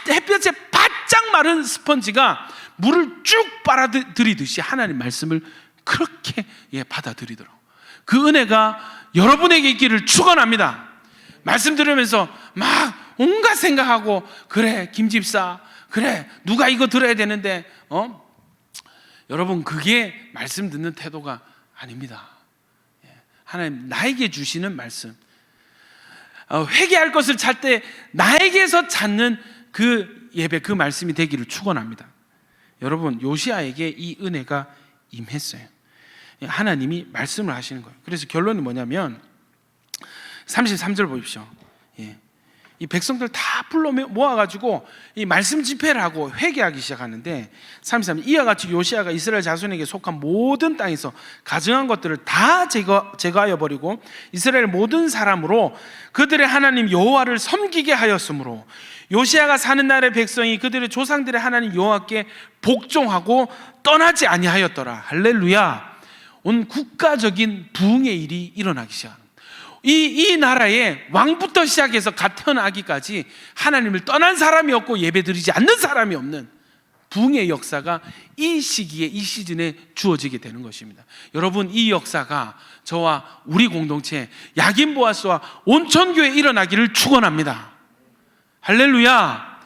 햇볕에 바짝 마른 스펀지가 물을 쭉 빨아들이듯이 하나님 말씀을 그렇게 받아들이도록, 그 은혜가 여러분에게 있기를 축원합니다. 말씀 들으면서 막 온갖 생각하고, 그래 김집사, 그래 누가 이거 들어야 되는데, 여러분, 그게 말씀 듣는 태도가 아닙니다. 하나님 나에게 주시는 말씀, 회개할 것을 찾을 때 나에게서 찾는 그 예배, 그 말씀이 되기를 축원합니다. 여러분, 요시야에게 이 은혜가 임했어요. 하나님이 말씀을 하시는 거예요. 그래서 결론이 뭐냐면 33절 보십시오. 이 백성들 다 불러 모아가지고 이 말씀 집회를 하고 회개하기 시작하는데, 33절, 이와 같이 요시야가 이스라엘 자손에게 속한 모든 땅에서 가증한 것들을 다 제거하여 버리고 이스라엘 모든 사람으로 그들의 하나님 여호와를 섬기게 하였으므로 요시야가 사는 날의 백성이 그들의 조상들의 하나님 여호와께 복종하고 떠나지 아니하였더라. 할렐루야. 온 국가적인 부흥의 일이 일어나기 시작합니다. 이 나라에 왕부터 시작해서 갓 태어나기까지 하나님을 떠난 사람이 없고 예배드리지 않는 사람이 없는 부흥의 역사가 이 시기에, 이 시즌에 주어지게 되는 것입니다. 여러분, 이 역사가 저와 우리 공동체 야긴 보아스와 온천교회에 일어나기를 축원합니다. 할렐루야.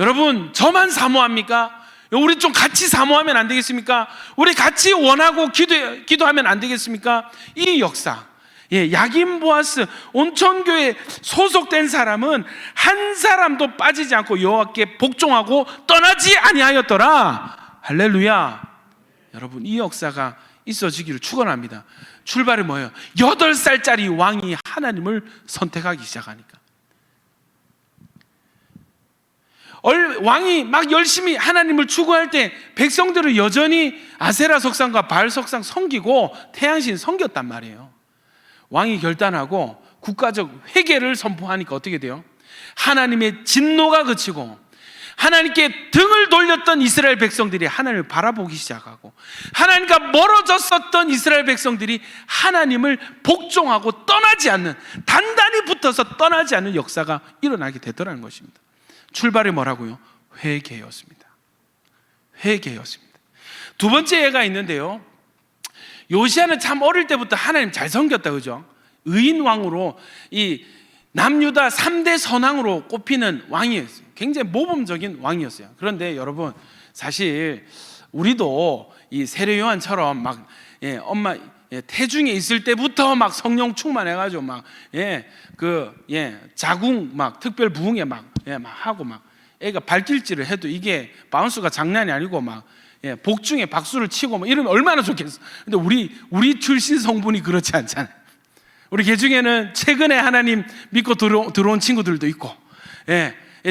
여러분, 저만 사모합니까? 우리 좀 같이 사모하면 안 되겠습니까? 우리 같이 원하고 기도하면 안 되겠습니까? 이 역사, 야긴 보아스 온천교회 소속된 사람은 한 사람도 빠지지 않고 여호와께 복종하고 떠나지 아니하였더라. 할렐루야. 여러분, 이 역사가 있어지기를 축원합니다. 출발이 뭐예요? 8살짜리 왕이 하나님을 선택하기 시작하니까, 왕이 막 열심히 하나님을 추구할 때 백성들은 여전히 아세라 석상과 바알 석상 섬기고 태양신 섬겼단 말이에요. 왕이 결단하고 국가적 회개를 선포하니까 어떻게 돼요? 하나님의 진노가 그치고 하나님께 등을 돌렸던 이스라엘 백성들이 하나님을 바라보기 시작하고, 하나님과 멀어졌었던 이스라엘 백성들이 하나님을 복종하고 떠나지 않는, 단단히 붙어서 떠나지 않는 역사가 일어나게 되더라는 것입니다. 출발이 뭐라고요? 회개였습니다. 회개였습니다. 두 번째 예가 있는데요, 요시야는 참 어릴 때부터 하나님 잘 섬겼다, 그죠? 의인 왕으로 이 남유다 3대 선왕으로 꼽히는 왕이었어요. 굉장히 모범적인 왕이었어요. 그런데 여러분, 사실 우리도 이 세례 요한처럼 막 엄마 태중에 있을 때부터 막 성령 충만해가지고 막 자궁 막 특별 부흥에 막 하고 막 애가 발길질을 해도 이게 바운스가 장난이 아니고 막 복중에 박수를 치고 막 이러면 얼마나 좋겠어. 근데 우리 출신 성분이 그렇지 않잖아요. 우리 개중에는 최근에 하나님 믿고 들어온 친구들도 있고,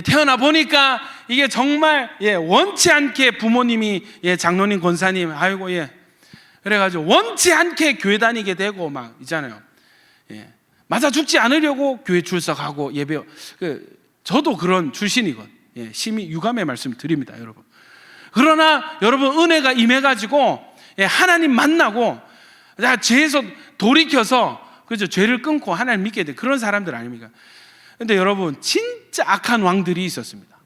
태어나 보니까 이게 정말 원치 않게 부모님이 장로님 권사님 아이고 그래가지고 원치 않게 교회 다니게 되고 막 있잖아요. 맞아 죽지 않으려고 교회 출석하고 예배. 저도 그런 출신이거든. 심히 유감의 말씀 드립니다, 여러분. 그러나 여러분, 은혜가 임해가지고 하나님 만나고 죄에서 돌이켜서 그죠, 죄를 끊고 하나님 믿게 돼, 그런 사람들 아닙니까? 근데 여러분, 진짜 악한 왕들이 있었습니다.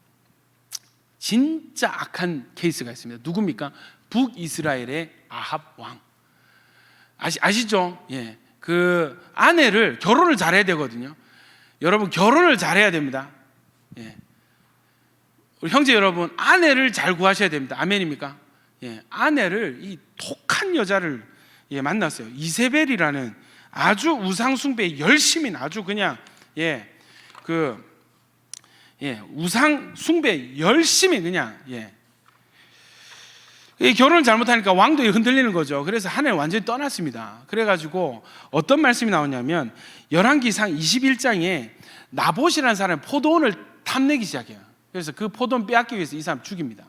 진짜 악한 케이스가 있습니다. 누굽니까? 북이스라엘의 아합 왕. 아시죠? 그 아내를, 결혼을 잘해야 되거든요. 여러분, 결혼을 잘해야 됩니다. 우리 형제 여러분, 아내를 잘 구하셔야 됩니다. 아멘입니까? 아내를, 이 독한 여자를 만났어요. 이세벨이라는 아주 우상 숭배에 열심히, 아주 그냥 우상 숭배 열심히 그냥 결혼을 잘못하니까 왕도 흔들리는 거죠. 그래서 하나님 완전히 떠났습니다. 그래가지고 어떤 말씀이 나오냐면 열왕기상 21장에 나봇이라는 사람이 포도원을 탐내기 시작해요. 그래서 그 포도원 빼앗기 위해서 이 사람 죽입니다.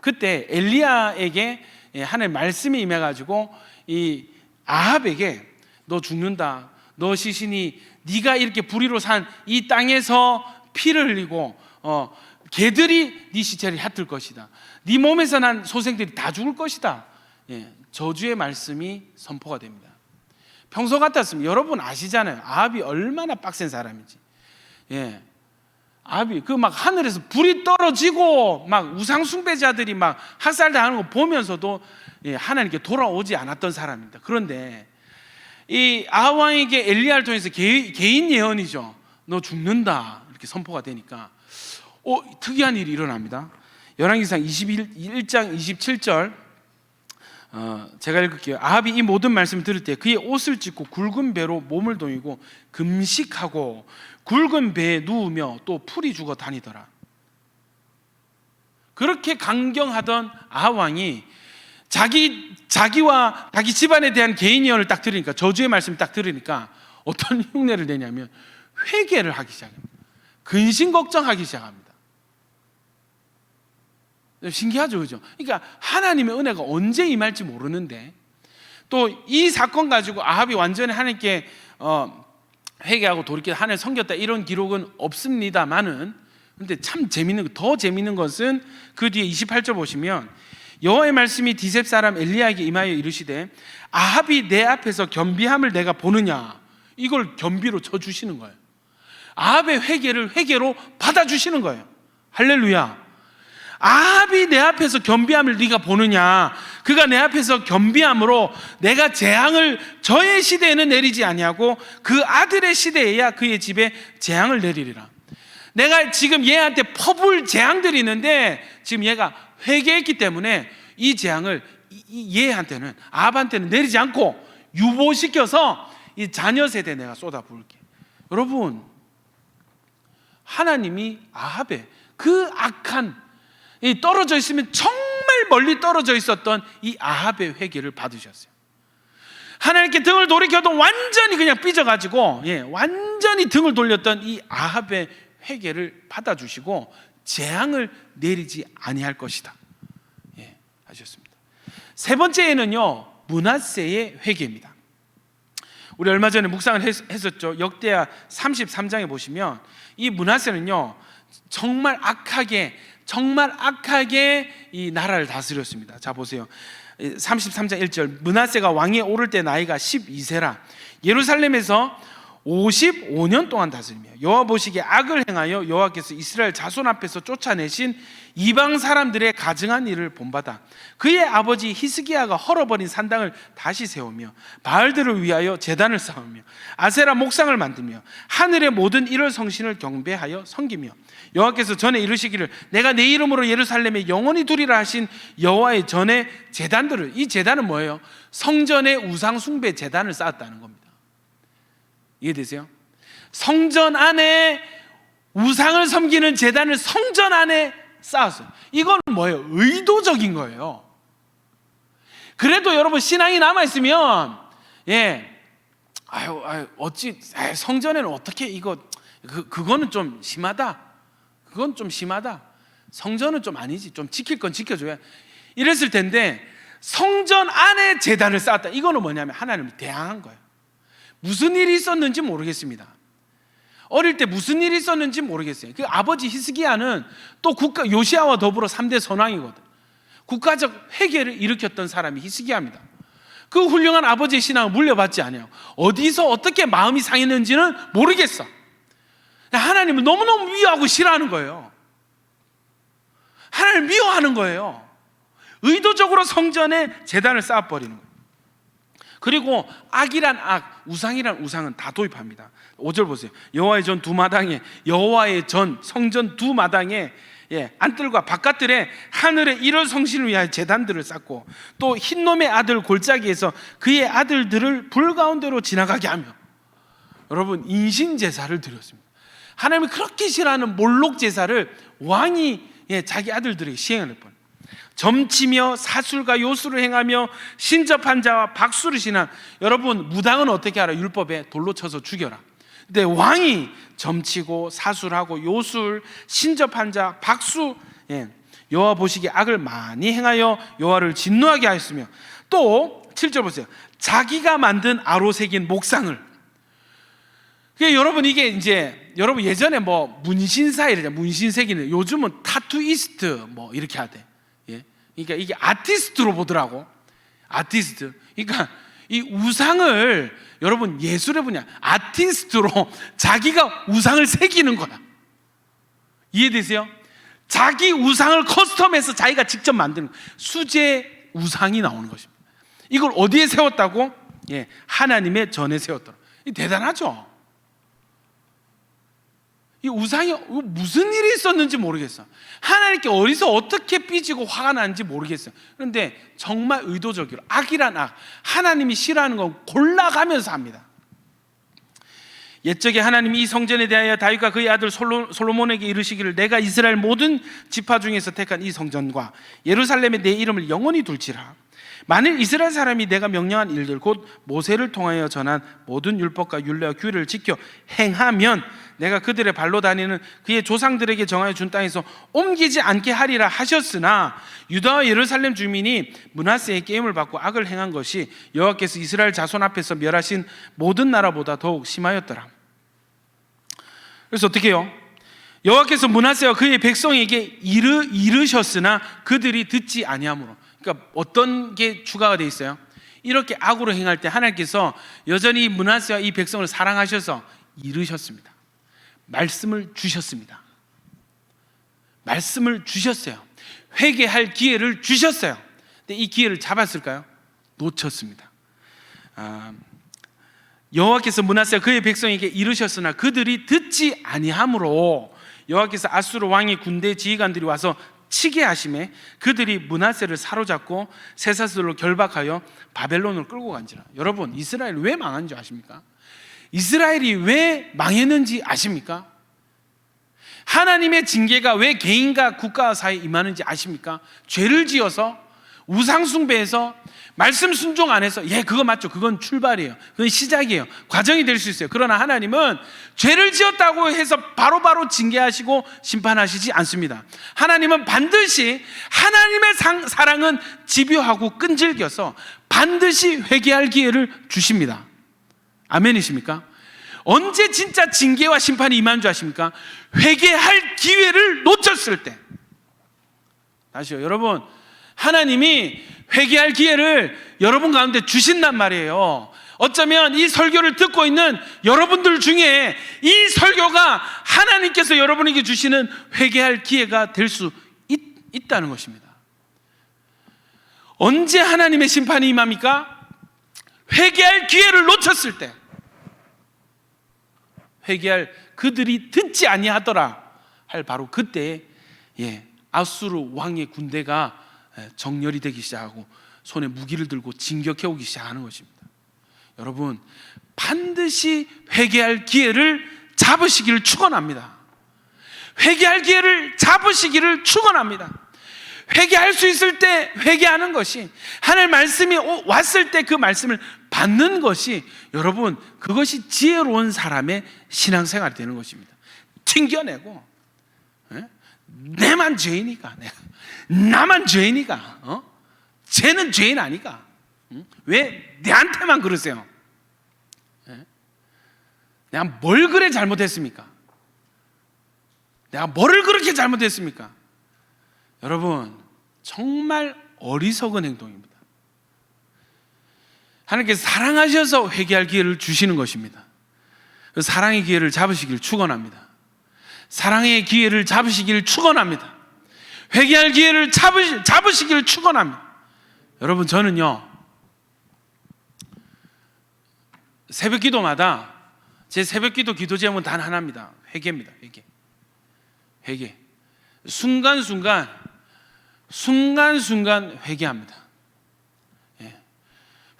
그때 엘리야에게 하나님 말씀이 임해가지고 이 아합에게 너 죽는다. 너 시신이 네가 이렇게 불의로 산 이 땅에서 피를 흘리고 개들이 네 시체를 핥을 것이다. 네 몸에서 난 소생들이 다 죽을 것이다. 저주의 말씀이 선포가 됩니다. 평소 같았으면 여러분 아시잖아요. 아합이 얼마나 빡센 사람인지. 아합이 그 막 하늘에서 불이 떨어지고 막 우상 숭배자들이 막 학살당하는 거 보면서도 하나님께 돌아오지 않았던 사람입니다. 그런데 이 아합 왕에게 엘리야를 통해서 개인 예언이죠. 너 죽는다 이렇게 선포가 되니까 특이한 일이 일어납니다. 열왕기상 21장 27절 제가 읽을게요. 아합이 이 모든 말씀을 들을 때 그의 옷을 찢고 굵은 배로 몸을 동이고 금식하고 굵은 배에 누우며 또 풀이 죽어 다니더라. 그렇게 강경하던 아합 왕이 자기와 자기 집안에 대한 개인 예언을 딱 들으니까, 저주의 말씀을 딱 들으니까 어떤 흉내를 내냐면 회개를 하기 시작합니다. 근심 걱정하기 시작합니다. 신기하죠, 그죠? 그러니까 하나님의 은혜가 언제 임할지 모르는데, 또 이 사건 가지고 아합이 완전히 하나님께 회개하고 돌이켜 하나님 섬겼다 이런 기록은 없습니다만은, 근데 참 더 재밌는 것은 그 뒤에 28절 보시면 여호와의 말씀이 디셉 사람 엘리야에게 임하여 이르시되 아합이 내 앞에서 겸비함을 내가 보느냐. 이걸 겸비로 쳐주시는 거예요. 아합의 회개를 회개로 받아주시는 거예요. 할렐루야. 아합이 내 앞에서 겸비함을 네가 보느냐. 그가 내 앞에서 겸비함으로 내가 재앙을 저의 시대에는 내리지 아니하고 그 아들의 시대에야 그의 집에 재앙을 내리리라. 내가 지금 얘한테 퍼부을 재앙들이 있는데 지금 얘가 회개했기 때문에 이 재앙을 얘한테는, 아합한테는 내리지 않고 유보시켜서 이 자녀 세대에 내가 쏟아부을게. 여러분, 하나님이 아합의 그 악한, 떨어져 있으면 정말 멀리 떨어져 있었던 이 아합의 회개를 받으셨어요. 하나님께 등을 돌이켜도 완전히 그냥 삐져가지고 완전히 등을 돌렸던 이 아합의 회개를 받아주시고 재앙을 내리지 아니할 것이다. 하셨습니다. 세 번째에는요, 므낫세의 회개입니다. 우리 얼마 전에 묵상을 했었죠. 역대하 33장에 보시면 이 므낫세는요 정말 악하게 이 나라를 다스렸습니다. 자 보세요. 33장 1절 므낫세가 왕위에 오를 때 나이가 12세라 예루살렘에서 55년 동안 다스리며 여호와 보시기에 악을 행하여 여호와께서 이스라엘 자손 앞에서 쫓아내신 이방 사람들의 가증한 일을 본받아 그의 아버지 히스기야가 헐어버린 산당을 다시 세우며 바알들을 위하여 제단을 쌓으며 아세라 목상을 만들며 하늘의 모든 일월 성신을 경배하여 섬기며 여호와께서 전에 이르시기를 내가 내 이름으로 예루살렘에 영원히 두리라 하신 여호와의 전에 제단들을, 이 제단은 뭐예요? 성전의 우상 숭배 제단을 쌓았다는 겁니다. 이해되세요? 성전 안에 우상을 섬기는 제단을 성전 안에 쌓았어요. 이건 뭐예요? 의도적인 거예요. 그래도 여러분 신앙이 남아있으면 어찌 성전에는 어떻게 그거는 좀 심하다. 그건 좀 심하다. 성전은 좀 아니지. 좀 지킬 건 지켜줘야. 이랬을 텐데 성전 안에 제단을 쌓았다. 이거는 뭐냐면 하나님을 대항한 거예요. 무슨 일이 있었는지 모르겠습니다. 어릴 때 무슨 일이 있었는지 모르겠어요. 그 아버지 히스기야는 또 요시야와 더불어 3대 선왕이거든. 국가적 회개를 일으켰던 사람이 히스기야입니다. 그 훌륭한 아버지의 신앙을 물려받지 않아요. 어디서 어떻게 마음이 상했는지는 모르겠어. 하나님을 너무너무 미워하고 싫어하는 거예요. 하나님을 미워하는 거예요. 의도적으로 성전에 제단을 쌓아버리는 거예요. 그리고 악이란 악, 우상이란 우상은 다 도입합니다. 5절 보세요. 여호와의 전 두 마당에, 여호와의 전 성전 두 마당에 안뜰과 바깥들에 하늘의 일월 성신을 위하여 제단들을 쌓고 또 흰놈의 아들 골짜기에서 그의 아들들을 불 가운데로 지나가게 하며 여러분 인신 제사를 드렸습니다. 하나님이 그렇게 싫어하는 몰록 제사를 왕이 자기 아들들에게 시행을 했거든요. 점치며 사술과 요술을 행하며 신접한 자와 박수를 신한, 여러분 무당은 어떻게 알아? 율법에 돌로 쳐서 죽여라. 근데 왕이 점치고 사술하고 요술, 신접한 자, 박수, 여호와 보시기에 악을 많이 행하여 여호와를 진노하게 하였으며 또 7절 보세요. 자기가 만든 아로 새긴 목상을. 여러분 이게 이제 여러분 예전에 뭐 문신사 이러잖아요. 문신 새기는, 요즘은 타투이스트 뭐 이렇게 하대. 그러니까 이게 아티스트로 보더라고. 아티스트. 그러니까 이 우상을 여러분 예술의 분야 아티스트로 자기가 우상을 새기는 거야. 이해되세요? 자기 우상을 커스텀해서 자기가 직접 만드는 거야. 수제 우상이 나오는 것입니다. 이걸 어디에 세웠다고? 하나님의 전에 세웠더라. 이 대단하죠? 이 우상이 무슨 일이 있었는지 모르겠어. 하나님께 어디서 어떻게 삐지고 화가 나는지 모르겠어요. 그런데 정말 의도적으로 악이란 악, 하나님이 싫어하는 건 골라가면서 합니다. 옛적에 하나님이 이 성전에 대하여 다윗과 그의 아들 솔로몬에게 이르시기를 내가 이스라엘 모든 지파 중에서 택한 이 성전과 예루살렘에 내 이름을 영원히 둘지라. 만일 이스라엘 사람이 내가 명령한 일들 곧 모세를 통하여 전한 모든 율법과 율례와 규례를 지켜 행하면 내가 그들의 발로 다니는 그의 조상들에게 정하여 준 땅에서 옮기지 않게 하리라 하셨으나 유다와 예루살렘 주민이 므낫세의 게임을 받고 악을 행한 것이 여호와께서 이스라엘 자손 앞에서 멸하신 모든 나라보다 더욱 심하였더라. 그래서 어떻게 해요? 여호와께서 므낫세와 그의 백성에게 이르셨으나 그들이 듣지 아니하므로. 그러니까 어떤 게 추가가 되어 있어요? 이렇게 악으로 행할 때 하나님께서 여전히 므낫세와 이 백성을 사랑하셔서 이르셨습니다. 말씀을 주셨습니다. 말씀을 주셨어요. 회개할 기회를 주셨어요. 근데 이 기회를 잡았을까요? 놓쳤습니다. 여호와께서 므낫세와 그의 백성에게 이르셨으나 그들이 듣지 아니하므로 여호와께서 아수르 왕의 군대 지휘관들이 와서 치게 하심에 그들이 므낫세를 사로잡고 쇠사슬로 결박하여 바벨론으로 끌고 간지라. 여러분 이스라엘 왜 망한 줄 아십니까? 이스라엘이 왜 망했는지 아십니까? 하나님의 징계가 왜 개인과 국가 사이에 임하는지 아십니까? 죄를 지어서, 우상 숭배해서, 말씀 순종 안 해서. 그거 맞죠. 그건 출발이에요. 그건 시작이에요. 과정이 될 수 있어요. 그러나 하나님은 죄를 지었다고 해서 바로바로 징계하시고 심판하시지 않습니다. 하나님은 반드시, 하나님의 사랑은 집요하고 끈질겨서 반드시 회개할 기회를 주십니다. 아멘이십니까? 언제 진짜 징계와 심판이 임한 줄 아십니까? 회개할 기회를 놓쳤을 때. 다시요, 여러분, 하나님이 회개할 기회를 여러분 가운데 주신단 말이에요. 어쩌면 이 설교를 듣고 있는 여러분들 중에 이 설교가 하나님께서 여러분에게 주시는 회개할 기회가 될 수 있다는 것입니다. 언제 하나님의 심판이 임합니까? 회개할 기회를 놓쳤을 때. 회개할 그들이 듣지 아니하더라 할 바로 그때에 아수르 왕의 군대가 정렬이 되기 시작하고 손에 무기를 들고 진격해 오기 시작하는 것입니다. 여러분, 반드시 회개할 기회를 잡으시기를 축원합니다. 회개할 기회를 잡으시기를 축원합니다. 회개할 수 있을 때 회개하는 것이, 하나님 말씀이 왔을 때 그 말씀을 받는 것이, 여러분, 그것이 지혜로운 사람의 신앙생활이 되는 것입니다. 튕겨내고, 내만 죄인이가, 나만 죄인이가, 쟤는 죄인 아니까, 왜 내한테만 그러세요? 내가 뭘 그래 잘못했습니까? 내가 뭐를 그렇게 잘못했습니까? 여러분, 정말 어리석은 행동입니다. 하나님께서 사랑하셔서 회개할 기회를 주시는 것입니다. 그 사랑의 기회를 잡으시길 축원합니다. 사랑의 기회를 잡으시길 축원합니다. 회개할 기회를 잡으시길 축원합니다. 여러분, 저는요, 새벽 기도마다 제 새벽 기도 기도 제목은 단 하나입니다. 회개입니다. 회개. 순간순간 회개합니다.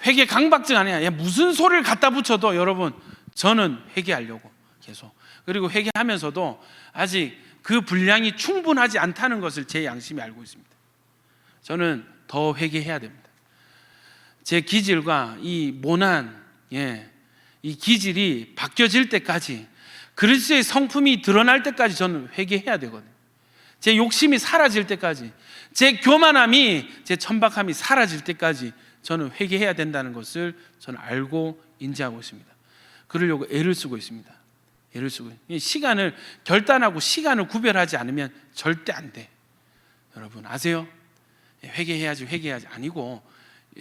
회개 강박증 아니야. 무슨 소리를 갖다 붙여도 여러분, 저는 회개하려고 계속. 그리고 회개하면서도 아직 그 분량이 충분하지 않다는 것을 제 양심이 알고 있습니다. 저는 더 회개해야 됩니다. 제 기질과 이 모난, 이 기질이 바뀌어질 때까지, 그리스도의 성품이 드러날 때까지 저는 회개해야 되거든요. 제 욕심이 사라질 때까지, 제 교만함이, 제 천박함이 사라질 때까지 저는 회개해야 된다는 것을 저는 알고 인지하고 있습니다. 그러려고 애를 쓰고 있습니다. 시간을 결단하고 시간을 구별하지 않으면 절대 안 돼. 여러분 아세요? 회개해야지 아니고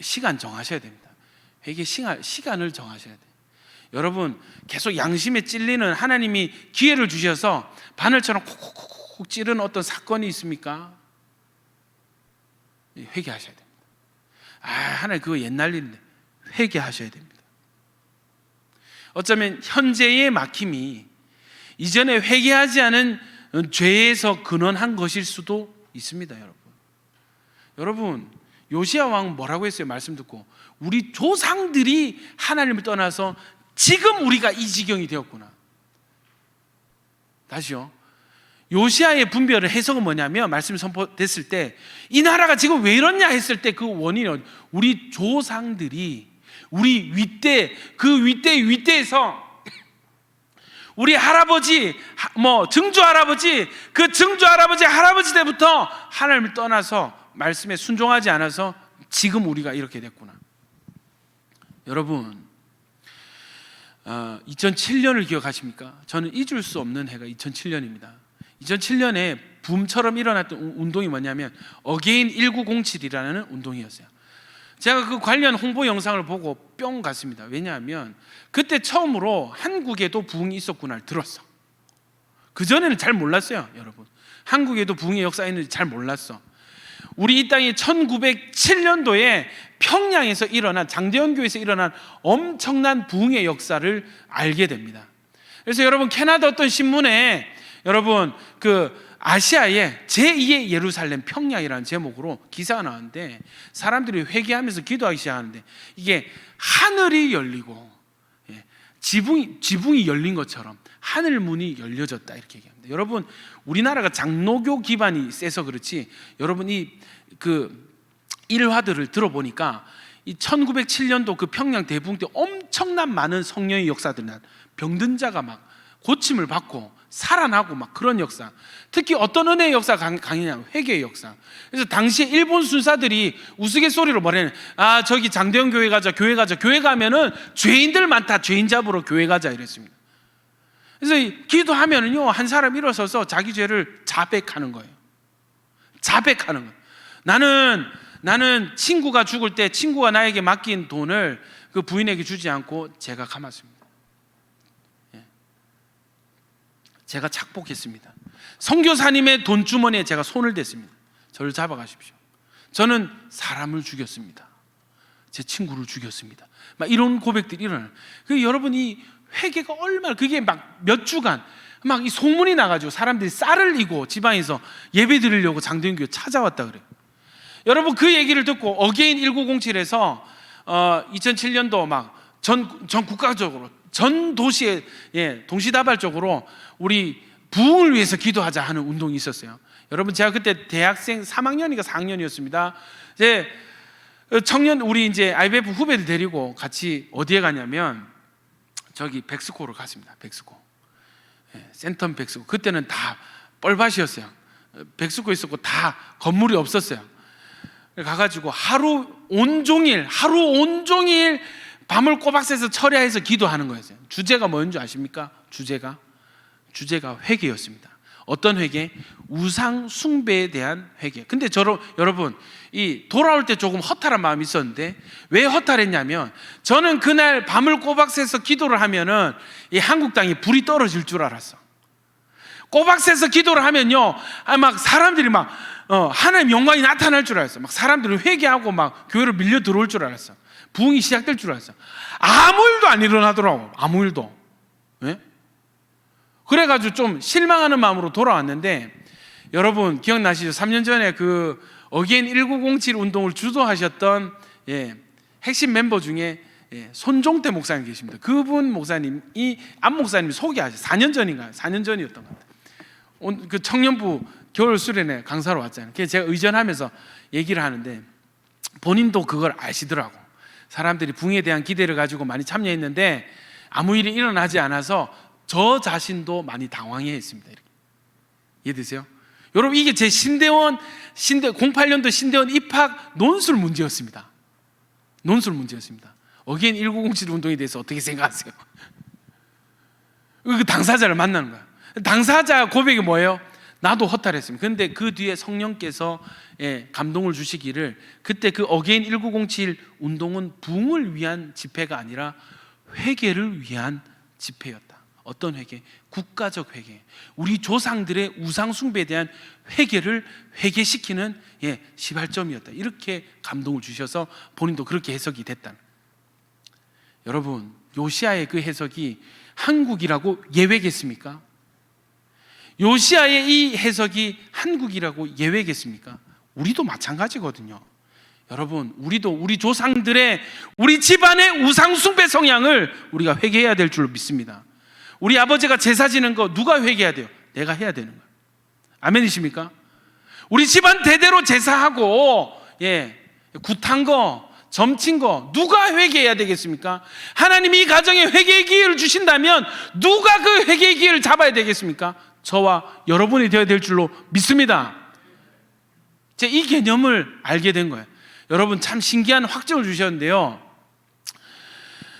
시간 정하셔야 됩니다. 회개 시간을 정하셔야 돼요. 여러분, 계속 양심에 찔리는 하나님이 기회를 주셔서 바늘처럼 콕콕콕 찌르는 어떤 사건이 있습니까? 회개하셔야 됩니다. 하나님 그거 옛날 일인데 회개하셔야 됩니다. 어쩌면 현재의 막힘이 이전에 회개하지 않은 죄에서 근원한 것일 수도 있습니다. 여러분, 요시야 왕 뭐라고 했어요? 말씀 듣고, 우리 조상들이 하나님을 떠나서 지금 우리가 이 지경이 되었구나. 다시요, 요시야의 분별을 해석은 뭐냐면, 말씀이 선포됐을 때 이 나라가 지금 왜 이러냐 했을 때 그 원인은 우리 조상들이, 우리 윗대, 그 윗대에서 우리 할아버지, 증조 할아버지, 그 증조 할아버지 때부터 하나님을 떠나서 말씀에 순종하지 않아서 지금 우리가 이렇게 됐구나. 여러분, 2007년을 기억하십니까? 저는 잊을 수 없는 해가 2007년입니다. 2007년에 붐처럼 일어났던 운동이 뭐냐면 어게인 1907이라는 운동이었어요. 제가 그 관련 홍보 영상을 보고 뿅 갔습니다. 왜냐하면 그때 처음으로 한국에도 부흥이 있었구나를 들었어. 그전에는 잘 몰랐어요. 여러분, 한국에도 부흥의 역사가 있는지 잘 몰랐어. 우리 이 땅이 1907년도에 평양에서 일어난, 장대원교에서 일어난 엄청난 부흥의 역사를 알게 됩니다. 그래서 여러분, 캐나다 어떤 신문에 여러분 그 아시아의 제2의 예루살렘 평양이라는 제목으로 기사가 나왔는데, 사람들이 회개하면서 기도하기 시작하는데 이게 하늘이 열리고 지붕이 열린 것처럼 하늘 문이 열려졌다, 이렇게 얘기합니다. 여러분, 우리나라가 장로교 기반이 세서 그렇지, 여러분 그 일화들을 들어보니까 이 1907년도 그 평양 대부흥 때 엄청난 많은 성령의 역사들이 난, 병든 자가 막 고침을 받고 살아나고 막 그런 역사. 특히 어떤 은혜의 역사가 강했냐면 회개의 역사. 그래서 당시에 일본 순사들이 우스갯소리로 뭐래냐, 저기 장대현 교회 가자, 교회 가자. 교회 가면은 죄인들 많다, 죄인 잡으러 교회 가자 이랬습니다. 그래서 기도하면은요, 한 사람 일어서서 자기 죄를 자백하는 거예요. 자백하는 거예요. 나는 친구가 죽을 때 친구가 나에게 맡긴 돈을 그 부인에게 주지 않고 제가 감았습니다. 제가 착복했습니다. 선교사님의 돈 주머니에 제가 손을 댔습니다. 저를 잡아가십시오. 저는 사람을 죽였습니다. 제 친구를 죽였습니다. 막 이런 고백들이 일어나요. 여러분, 이 회개가 얼마나, 그게 막 몇 주간 막 이 소문이 나가지고 사람들이 쌀을 이고 지방에서 예배 드리려고 장대현교회 찾아왔다 그래요. 여러분, 그 얘기를 듣고 어게인 1907에서 2007년도 막 전 국가적으로 전 도시에 동시다발적으로 우리 부흥을 위해서 기도하자 하는 운동이 있었어요. 여러분, 제가 그때 대학생 3학년인가 4학년이었습니다. 이제 청년, 우리 이제 IBF 후배들 데리고 같이 어디에 가냐면 저기 백스코로 갔습니다. 백스코, 센텀 백스코. 그때는 다 뻘밭이었어요. 백스코 있었고 다 건물이 없었어요. 가가지고 하루 온종일 밤을 꼬박 새서 철야해서 기도하는 거였어요. 주제가 뭐였는지 아십니까? 주제가 회개였습니다. 어떤 회개? 우상 숭배에 대한 회개. 근데 여러분, 이 돌아올 때 조금 허탈한 마음이 있었는데, 왜 허탈했냐면, 저는 그날 밤을 꼬박 새서 기도를 하면은 이 한국 땅에 불이 떨어질 줄 알았어. 꼬박 새서 기도를 하면요, 막 사람들이 막 하나님 영광이 나타날 줄 알았어. 막 사람들이 회개하고 막 교회로 밀려 들어올 줄 알았어. 부흥이 시작될 줄 알았어. 아무 일도 안 일어나더라고. 아무 일도. 네? 그래가지고 좀 실망하는 마음으로 돌아왔는데, 여러분 기억나시죠? 3년 전에 그 어게인 1907 운동을 주도하셨던 핵심 멤버 중에 손종태 목사님 계십니다. 그분 목사님이 안 목사님이 소개하셨어요. 4년 전인가요? 4년 전이었던 것 같아요. 그 청년부 겨울 수련회 강사로 왔잖아요. 그래서 제가 의전하면서 얘기를 하는데 본인도 그걸 아시더라고. 사람들이 붕에 대한 기대를 가지고 많이 참여했는데 아무 일이 일어나지 않아서 저 자신도 많이 당황해했습니다. 이렇게. 이해되세요? 여러분, 이게 제 08년도 신대원 입학 논술 문제였습니다. 논술 문제였습니다. 어게인 1907 운동에 대해서 어떻게 생각하세요? 그 당사자를 만나는 거예요. 당사자 고백이 뭐예요? 나도 허탈했습니다. 그런데 그 뒤에 성령께서 감동을 주시기를, 그때 그 어게인 1907 운동은 부흥을 위한 집회가 아니라 회개를 위한 집회였다. 어떤 회개? 국가적 회개. 우리 조상들의 우상 숭배에 대한 회개를 회개시키는 시발점이었다. 이렇게 감동을 주셔서 본인도 그렇게 해석이 됐다. 여러분, 요시아의 그 해석이 한국이라고 예외겠습니까? 요시아의 이 해석이 한국이라고 예외겠습니까? 우리도 마찬가지거든요. 여러분, 우리도 우리 조상들의, 우리 집안의 우상 숭배 성향을 우리가 회개해야 될 줄로 믿습니다. 우리 아버지가 제사 지는 거 누가 회개해야 돼요? 내가 해야 되는 거예요. 아멘이십니까? 우리 집안 대대로 제사하고 굿한 거, 점친 거 누가 회개해야 되겠습니까? 하나님이 이 가정에 회개의 기회를 주신다면 누가 그 회개의 기회를 잡아야 되겠습니까? 저와 여러분이 되어야 될 줄로 믿습니다. 제가 이 개념을 알게 된 거예요. 여러분, 참 신기한 확증을 주셨는데요,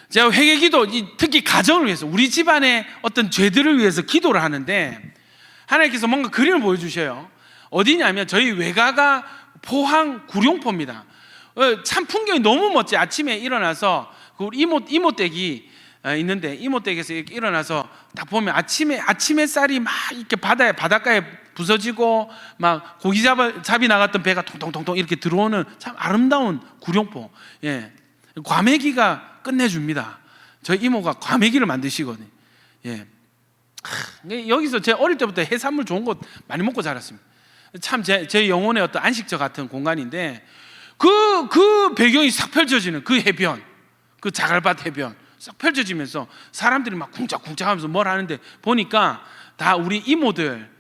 제가 회개기도, 특히 가정을 위해서, 우리 집안의 어떤 죄들을 위해서 기도를 하는데 하나님께서 뭔가 그림을 보여주셔요. 어디냐면 저희 외가가 포항 구룡포입니다. 참 풍경이 너무 멋져요. 아침에 일어나서 그 우리 이모댁이 있는데, 이모댁에서 이렇게 일어나서 딱 보면 아침 햇살이 막 이렇게 바닷가에 부서지고 막 고기 잡이 나갔던 배가 통통통통 이렇게 들어오는 참 아름다운 구룡포. 과메기가 끝내줍니다. 저희 이모가 과메기를 만드시거든요. 여기서 제 어릴 때부터 해산물 좋은 거 많이 먹고 자랐습니다. 참 제 영혼의 어떤 안식처 같은 공간인데, 그 배경이 싹 펼쳐지는 그 해변, 그 자갈밭 해변 싹 펼쳐지면서 사람들이 막 쿵짝쿵짝 하면서 뭘 하는데 보니까 다 우리 이모들,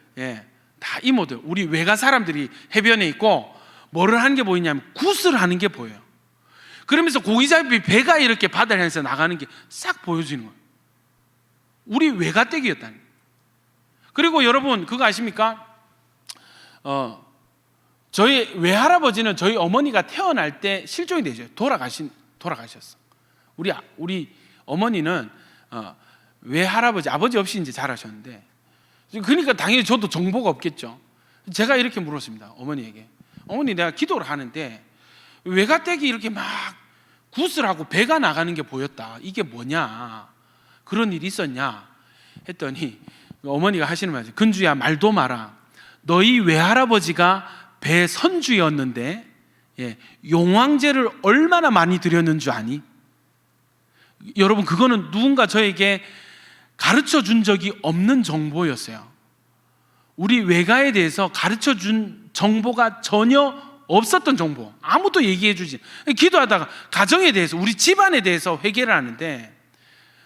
다 이모들, 우리 외가 사람들이 해변에 있고 뭐를 하는 게 보이냐면 굿을 하는 게 보여요. 그러면서 고기잡이 배가 이렇게 바다를 향해서 나가는 게 싹 보여지는 거예요. 우리 외가댁이었다는. 그리고 여러분 그거 아십니까? 저희 외할아버지는 저희 어머니가 태어날 때 실종이 되죠. 돌아가셨어. 우리 어머니는 외할아버지 아버지 없이 이제 자라셨는데, 그러니까 당연히 저도 정보가 없겠죠. 제가 이렇게 물었습니다. 어머니에게. 어머니, 내가 기도를 하는데 외가댁이 이렇게 막 구슬하고 배가 나가는 게 보였다. 이게 뭐냐? 그런 일이 있었냐? 했더니 어머니가 하시는 말이죠. 근주야, 말도 마라. 너희 외할아버지가 배 선주였는데 용왕제를 얼마나 많이 드렸는 줄 아니? 여러분, 그거는 누군가 저에게 가르쳐 준 적이 없는 정보였어요. 우리 외가에 대해서 가르쳐 준 정보가 전혀 없었던 정보. 아무도 얘기해 주지. 기도하다가 가정에 대해서, 우리 집안에 대해서 회개를 하는데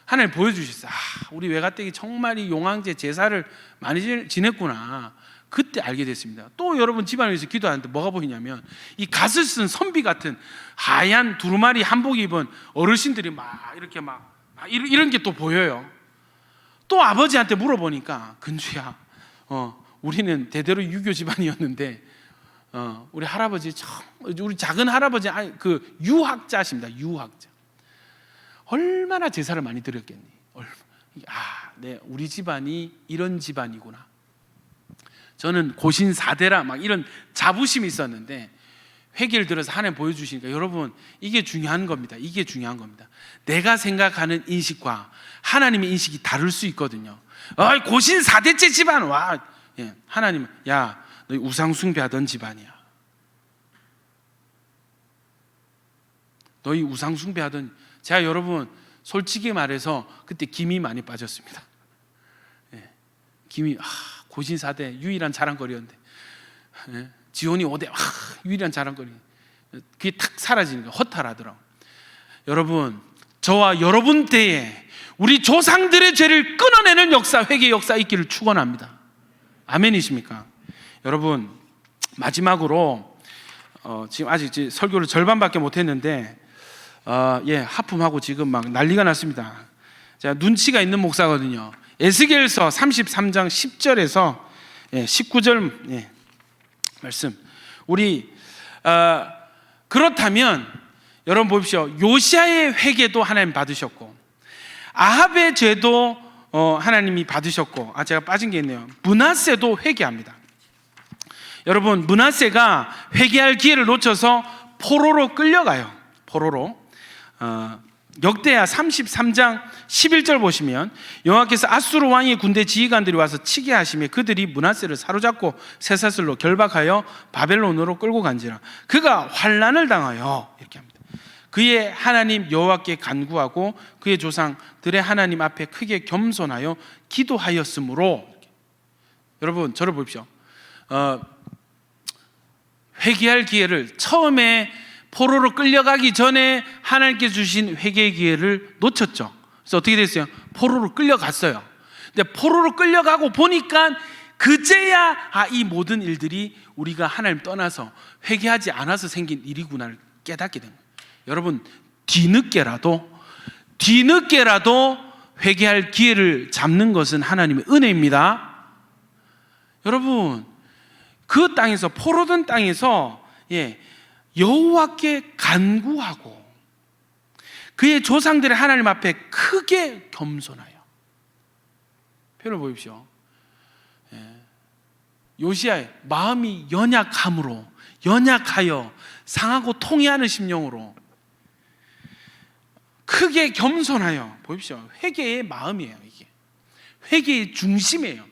하나님 보여주셨어요. 우리 외가댁이 정말 이 용왕제 제사를 많이 지냈구나. 그때 알게 됐습니다. 또 여러분, 집안을 위해서 기도하는데 뭐가 보이냐면 이 갓을 쓴 선비 같은 하얀 두루마리 한복 입은 어르신들이 막 이렇게 이런 게 또 보여요. 또 아버지한테 물어보니까, 근주야, 우리는 대대로 유교 집안이었는데 우리 할아버지 우리 작은 할아버지 그 유학자십니다. 유학자. 얼마나 제사를 많이 드렸겠니? 네, 우리 집안이 이런 집안이구나. 저는 고신 4대라 막 이런 자부심이 있었는데 회개를 들어서 하나님 보여주시니까, 여러분, 이게 중요한 겁니다. 이게 중요한 겁니다. 내가 생각하는 인식과 하나님의 인식이 다를 수 있거든요. 고신 4대째 집안, 와, 하나님은, 야, 너희 우상 숭배하던 집안이야. 너희 우상 숭배하던. 제가 여러분 솔직히 말해서 그때 김이 많이 빠졌습니다. 김이 고신 4대 유일한 자랑거리였는데, 지온이 5대 유일한 자랑거리, 그게 탁 사라지는 거 허탈하더라고요. 여러분, 저와 여러분 때에 우리 조상들의 죄를 끊어내는 역사, 회개 역사 있기를 축원합니다. 아멘이십니까? 여러분, 마지막으로 지금 아직 설교를 절반밖에 못했는데 하품하고 지금 막 난리가 났습니다. 제가 눈치가 있는 목사거든요. 에스겔서 33장 10절에서 19절 말씀. 우리 그렇다면 여러분 보십시오. 요시아의 회개도 하나님 받으셨고, 아합의 죄도 하나님이 받으셨고, 제가 빠진 게 있네요. 므낫세도 회개합니다. 여러분, 므낫세가 회개할 기회를 놓쳐서 포로로 끌려가요. 포로로. 역대하 33장 11절 보시면, 여호와께서 아수르 왕의 군대 지휘관들이 와서 치게 하시며 그들이 므낫세를 사로잡고 쇠사슬로 결박하여 바벨론으로 끌고 간지라. 그가 환난을 당하여, 이렇게 합니다. 그의 하나님 여호와께 간구하고 그의 조상들의 하나님 앞에 크게 겸손하여 기도하였으므로. 여러분, 저를 보십시오. 회개할 기회를, 처음에 포로로 끌려가기 전에 하나님께 주신 회개의 기회를 놓쳤죠. 그래서 어떻게 됐어요? 포로로 끌려갔어요. 근데 포로로 끌려가고 보니까 그제야 이 모든 일들이 우리가 하나님 떠나서 회개하지 않아서 생긴 일이구나를 깨닫게 된 거예요. 여러분, 뒤늦게라도 회개할 기회를 잡는 것은 하나님의 은혜입니다. 여러분, 그 땅에서, 포로된 땅에서 여호와께 간구하고 그의 조상들의 하나님 앞에 크게 겸손하여. 표현을 보십시오. 요시아의 마음이 연약하여 상하고 통해하는 심령으로 크게 겸손하여. 보십시오. 회개의 마음이에요. 이게 회개의 중심이에요.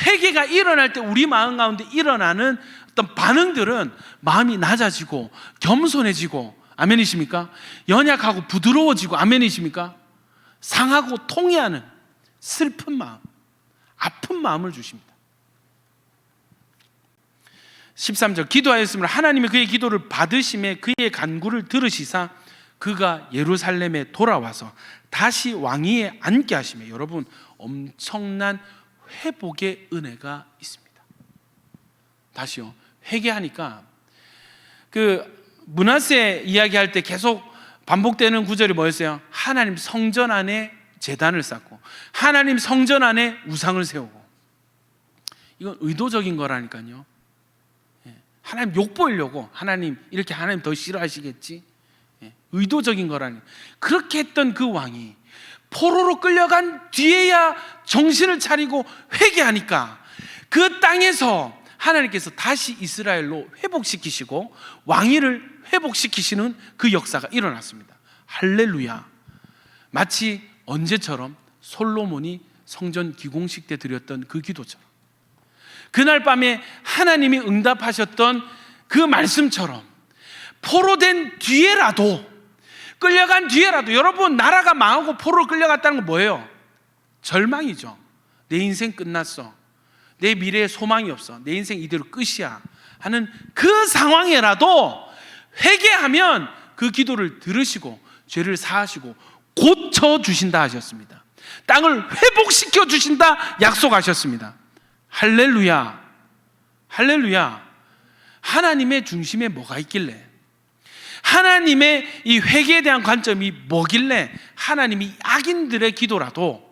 회개가 일어날 때 우리 마음 가운데 일어나는 어떤 반응들은 마음이 낮아지고 겸손해지고, 아멘이십니까? 연약하고 부드러워지고, 아멘이십니까? 상하고 통해하는 슬픈 마음, 아픈 마음을 주십니다. 13절, 기도하였으므로 하나님이 그의 기도를 받으심에 그의 간구를 들으시사 그가 예루살렘에 돌아와서 다시 왕위에 앉게 하시며. 여러분, 엄청난 회복의 은혜가 있습니다. 다시요, 회개하니까 므낫세 이야기할 때 계속 반복되는 구절이 뭐였어요? 하나님 성전 안에 제단을 쌓고 하나님 성전 안에 우상을 세우고, 이건 의도적인 거라니까요. 하나님 욕보이려고, 하나님 이렇게 하나님 더 싫어하시겠지, 의도적인 거라니. 그렇게 했던 그 왕이 포로로 끌려간 뒤에야 정신을 차리고 회개하니까 그 땅에서 하나님께서 다시 이스라엘로 회복시키시고 왕위를 회복시키시는 그 역사가 일어났습니다. 할렐루야. 마치 언제처럼? 솔로몬이 성전 기공식 때 드렸던 그 기도처럼, 그날 밤에 하나님이 응답하셨던 그 말씀처럼, 포로된 뒤에라도, 끌려간 뒤에라도, 여러분, 나라가 망하고 포로로 끌려갔다는 건 뭐예요? 절망이죠. 내 인생 끝났어, 내 미래에 소망이 없어, 내 인생 이대로 끝이야 하는 그 상황에라도 회개하면 그 기도를 들으시고 죄를 사하시고 고쳐주신다 하셨습니다. 땅을 회복시켜 주신다 약속하셨습니다. 할렐루야. 할렐루야. 하나님의 중심에 뭐가 있길래, 하나님의 이 회개에 대한 관점이 뭐길래 하나님이 악인들의 기도라도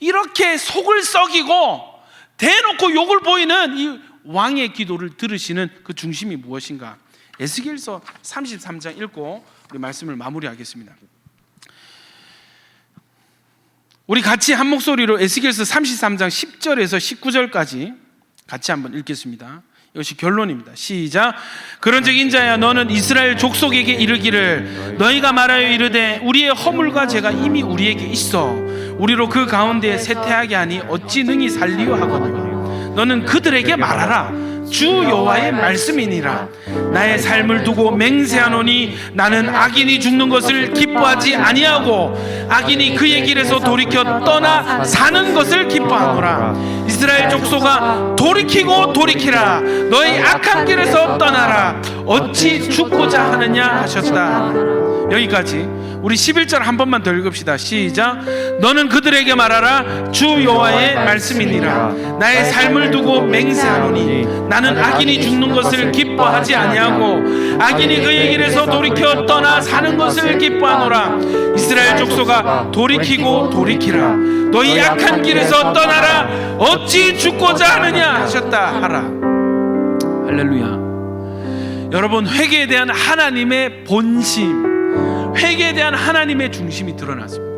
이렇게 속을 썩이고 대놓고 욕을 보이는 이 왕의 기도를 들으시는 그 중심이 무엇인가? 에스겔서 33장 읽고 우리 말씀을 마무리하겠습니다. 우리 같이 한 목소리로 에스겔서 33장 10절에서 19절까지 같이 한번 읽겠습니다. 이것이 결론입니다. 시작. 그런즉 인자야, 너는 이스라엘 족속에게 이르기를, 너희가 말하여 이르되 우리의 허물과 죄가 이미 우리에게 있어 우리로 그 가운데 쇠퇴하게 하니 어찌 능히 살리요 하거니와, 너는 그들에게 말하라. 주 여호와의 말씀이니라. 나의 삶을 두고 맹세하노니 나는 악인이 죽는 것을 기뻐하지 아니하고 악인이 그의 길에서 돌이켜 떠나 사는 것을 기뻐하노라. 이스라엘 족속아, 돌이키고 돌이키라. 너희 악한 길에서 떠나라. 어찌 죽고자 하느냐 하셨다. 여기까지. 우리 11절 한 번만 더 읽읍시다. 시작. 너는 그들에게 말하라. 주 여호와의 말씀이니라. 나의 삶을 두고 맹세하노니 나는 악인이 죽는 것을 기뻐하지 아니하고 악인이 그의 길에서 돌이켜 떠나 사는 것을 기뻐하노라. 이스라엘 족속아, 돌이키고 돌이키라. 너희 악한 길에서 떠나라. 어찌 죽고자 하느냐 하셨다 하라. 할렐루야. 여러분, 회개에 대한 하나님의 본심, 회개에 대한 하나님의 중심이 드러났습니다.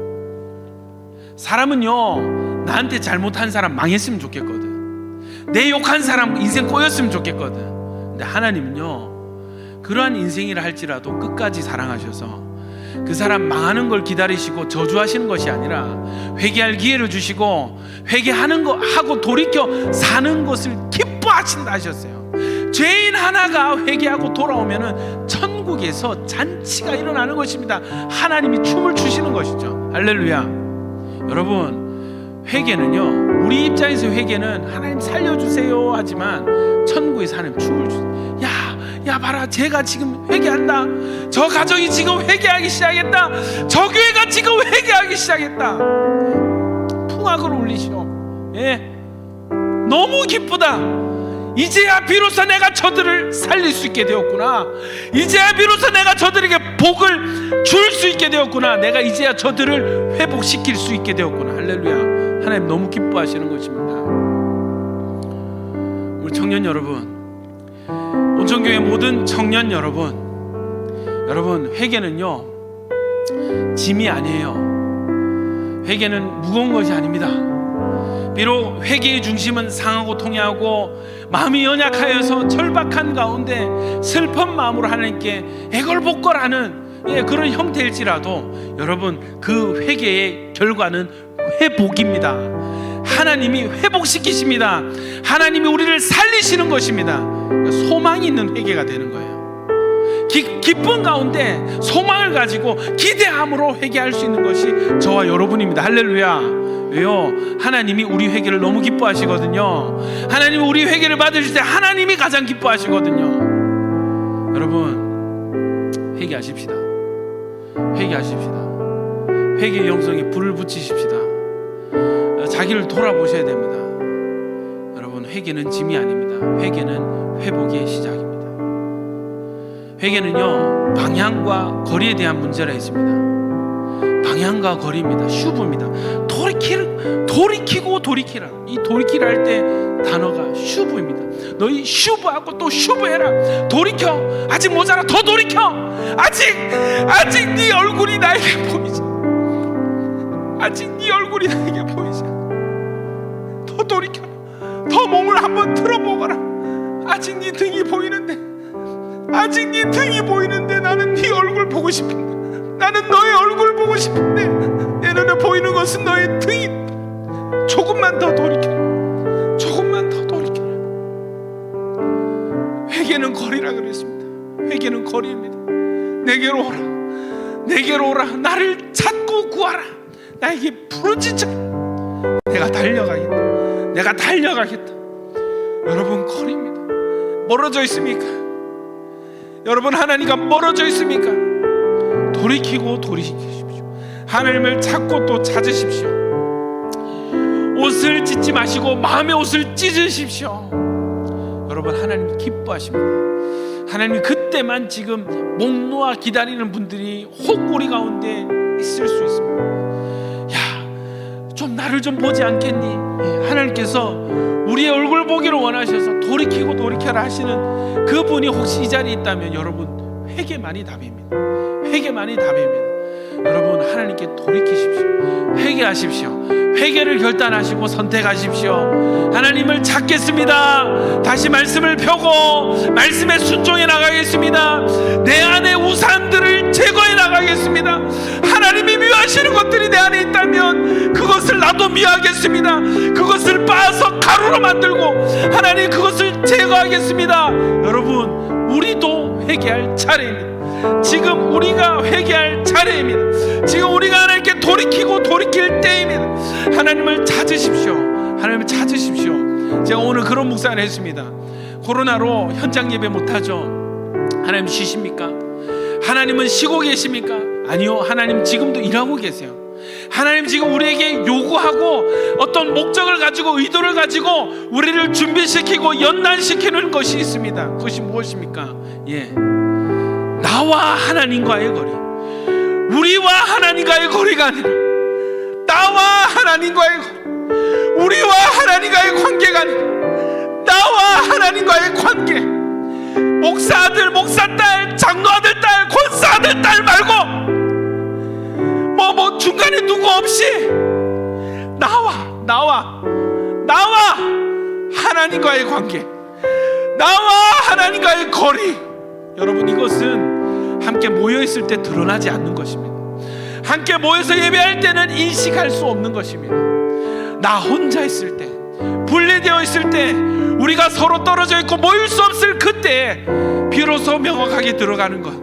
사람은요, 나한테 잘못한 사람 망했으면 좋겠거든, 내 욕한 사람 인생 꼬였으면 좋겠거든. 근데 하나님은요, 그러한 인생이라 할지라도 끝까지 사랑하셔서 그 사람 망하는 걸 기다리시고 저주하시는 것이 아니라 회개할 기회를 주시고 회개하는 거 하고 돌이켜 사는 것을 기뻐하신다 하셨어요. 죄인 하나가 회개하고 돌아오면은 천국에서 잔치가 일어나는 것입니다. 하나님이 춤을 추시는 것이죠. 할렐루야. 여러분, 회개는요, 우리 입장에서 회개는 하나님 살려주세요 하지만 천국에서 하나님 춤을 주세요. 야 봐라, 제가 지금 회개한다. 저 가정이 지금 회개하기 시작했다. 저 교회가 지금 회개하기 시작했다. 풍악을 울리시오. 너무 기쁘다. 이제야 비로소 내가 저들을 살릴 수 있게 되었구나. 이제야 비로소 내가 저들에게 복을 줄 수 있게 되었구나. 내가 이제야 저들을 회복시킬 수 있게 되었구나. 할렐루야. 하나님 너무 기뻐하시는 것입니다. 우리 청년 여러분, 온천교회 모든 청년 여러분, 회개는요, 짐이 아니에요. 회개는 무거운 것이 아닙니다. 비록 회개의 중심은 상하고 통해하고 마음이 연약하여서 절박한 가운데 슬픈 마음으로 하나님께 애걸복걸하는 그런 형태일지라도 여러분, 그 회개의 결과는 회복입니다. 하나님이 회복시키십니다. 하나님이 우리를 살리시는 것입니다. 소망이 있는 회개가 되는 거예요. 기쁜 가운데 소망을 가지고 기대함으로 회개할 수 있는 것이 저와 여러분입니다. 할렐루야. 왜요? 하나님이 우리 회개를 너무 기뻐하시거든요. 하나님이 우리 회개를 받으실 때 하나님이 가장 기뻐하시거든요. 여러분, 회개하십시다. 회개하십시다. 회개의 영성에 불을 붙이십시다. 자기를 돌아보셔야 됩니다. 여러분, 회개는 짐이 아닙니다. 회개는 회복의 시작입니다. 회개는요, 방향과 거리에 대한 문제라 있습니다. 방향과 거리입니다. 슈브입니다. 돌이키고 돌이키라. 이 돌이키라 할 때 단어가 슈브입니다. 너희 슈브하고 또 슈브해라. 돌이켜. 아직 모자라. 더 돌이켜. 아직 네 얼굴이 나에게 보이지. 아직 네 얼굴이 나에게 보이지. 더 돌이켜. 더 몸을 한번 틀어보거라. 아직 네 등이 보이는데, 아직 네 등이 보이는데 나는 네 얼굴 보고 싶은데, 나는 너의 얼굴 보고 싶은데 내 눈에 보이는 것은 너의 등이. 조금만 더 돌이켜라. 조금만 더 돌이켜라. 회개는 거리라 그랬습니다. 회개는 거리입니다. 내게로 오라. 내게로 오라. 나를 찾고 구하라. 나에게 부르짖으라. 내가 달려가겠다. 내가 달려가겠다. 여러분, 거리입니다. 멀어져 있습니까? 여러분, 하나님과 멀어져 있습니까? 돌이키고 돌이키십시오. 하나님을 찾고 또 찾으십시오. 옷을 찢지 마시고 마음의 옷을 찢으십시오. 여러분, 하나님 기뻐하십니다. 하나님 그때만 지금 목 놓아 기다리는 분들이 혹 우리 가운데 있을 수 있습니다. 야, 좀 나를 좀 보지 않겠니? 하나님께서 우리의 얼굴 보기를 원하셔서 돌이키고 돌이켜라 하시는 그분이 혹시 이 자리에 있다면 여러분, 회개만이 답입니다. 회개만이 답입니다. 여러분, 하나님께 돌이키십시오. 회개하십시오. 회개를 결단하시고 선택하십시오. 하나님을 찾겠습니다. 다시 말씀을 펴고 말씀에 순종해 나가겠습니다. 내 안에 우상들을 제거해 나가겠습니다. 하나님이 미워하시는 것들이 내 안에 있다면 그것을 나도 미워하겠습니다. 그것을 빻아서 가루로 만들고 하나님 그것을 제거하겠습니다. 여러분, 우리도 회개할 차례입니다. 지금 우리가 회개할 차례입니다. 지금 우리가 하나님께 돌이키고 돌이킬 때입니다. 하나님을 찾으십시오. 하나님을 찾으십시오. 제가 오늘 그런 묵상을 했습니다. 코로나로 현장 예배 못하죠. 하나님 쉬십니까? 하나님은 쉬고 계십니까? 아니요, 하나님 지금도 일하고 계세요. 하나님 지금 우리에게 요구하고 어떤 목적을 가지고 의도를 가지고 우리를 준비시키고 연단시키는 것이 있습니다. 그것이 무엇입니까? 나와 하나님과의 거리, 우리와 하나님과의 거리가 아니라 나와 하나님과의 거리, 우리와 하나님과의 관계가 아니라 나와 하나님과의 관계. 목사 아들, 목사 딸, 장로 아들 딸, 권사 아들 딸 말고 뭐 중간에 누구 없이 나와 하나님과의 관계, 나와 하나님과의 거리. 여러분, 이것은 함께 모여있을 때 드러나지 않는 것입니다. 함께 모여서 예배할 때는 인식할 수 없는 것입니다. 나 혼자 있을 때, 분리되어 있을 때, 우리가 서로 떨어져 있고 모일 수 없을 그때 비로소 명확하게 드러나는 것,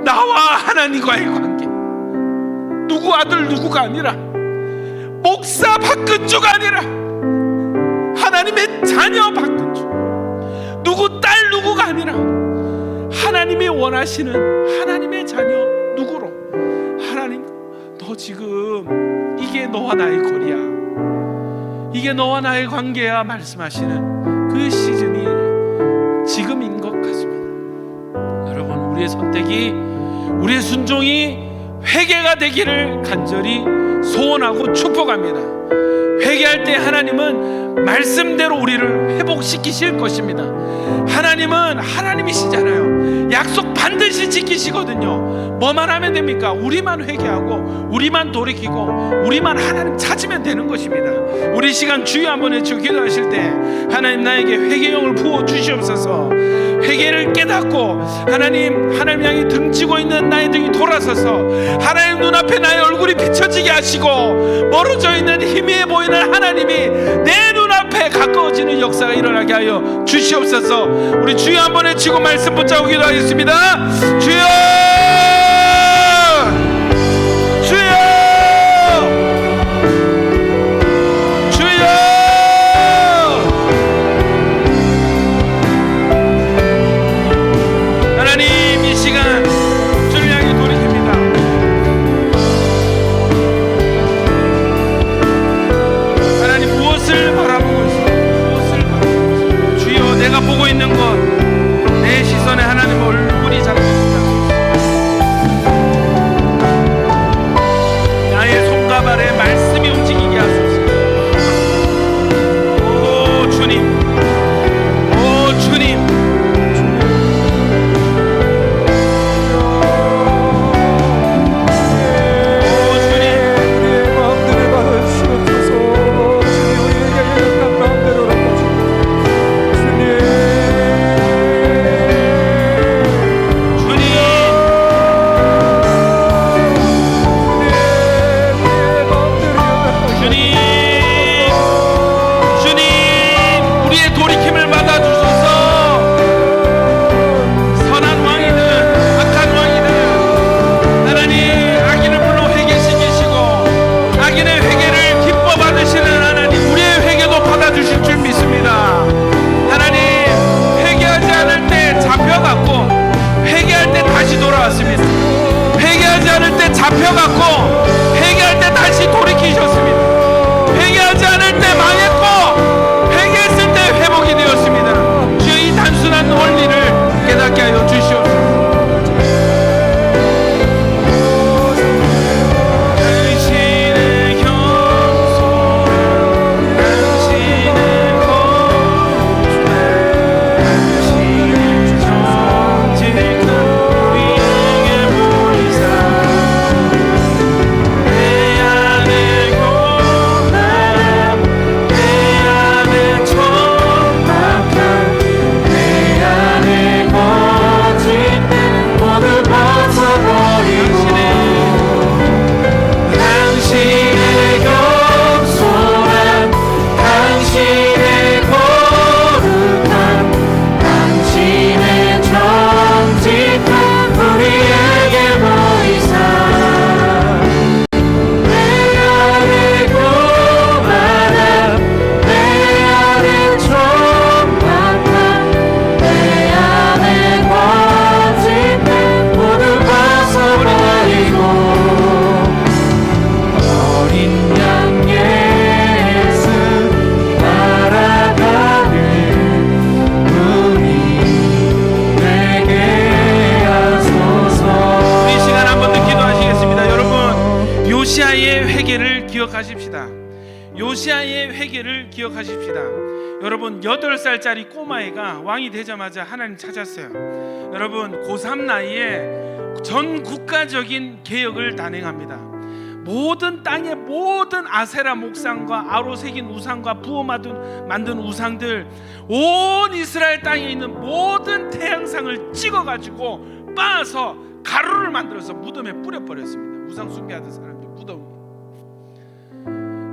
나와 하나님과의 관계. 누구 아들 누구가 아니라, 목사 박근주가 아니라 하나님의 자녀 박근주, 누구 딸 누구가 아니라 하나님이 원하시는 하나님의 자녀 누구로, 하나님, 너 지금 이게 너와 나의 거리야, 이게 너와 나의 관계야 말씀하시는 그 시즌이 지금인 것 같습니다. 여러분, 우리의 선택이, 우리의 순종이 회개가 되기를 간절히 소원하고 축복합니다. 회개할 때 하나님은 말씀대로 우리를 회복시키실 것입니다. 하나님은 하나님이시잖아요. 약속 반드시 지키시거든요. 뭐만 하면 됩니까? 우리만 회개하고 우리만 돌이키고 우리만 하나님 찾으면 되는 것입니다. 우리 시간 주여 한번 외치고 기도하실 때, 하나님 나에게 회개형을 부어 주시옵소서. 회개를 깨닫고 하나님 향해 등지고 있는 나의 등이 돌아서서 하나님 눈앞에 나의 얼굴이 비춰지게 하시고 멀어져 있는 희미해 보이는 하나님이 내 눈앞에 가까워지는 역사가 일어나게 하여 주시옵소서. 우리 주여 한번 외치고 말씀 붙잡고 기도하겠습니다. 주여, 주여, 주여. 하나님, 이 시간 주를 향해 돌이킵니다. 하나님, 무엇을 바라보고 있습니까? 주여, 내가 보고 있는 것, 내 시선에 하나님 얼굴이 잡혔습니다. 잡혀갔고 회개할 때 다시 돌이키셨습니다. 회개하지 않을 때 망했고 회개했을 때 회복이 되었습니다. 주여 이 단순한 원리를 깨닫게 하여 주시옵소서. 요시아의 회개를 기억하십시다. 여러분 8살짜리 꼬마애가 왕이 되자마자 하나님 찾았어요. 여러분 고3 나이에 전 국가적인 개혁을 단행합니다. 모든 땅의 모든 아세라 목상과 아로 새긴 우상과 부어 만든 우상들, 온 이스라엘 땅에 있는 모든 태양상을 찍어가지고 빻아서 가루를 만들어서 무덤에 뿌려버렸습니다. 우상 숭배하던 사람들 무덤.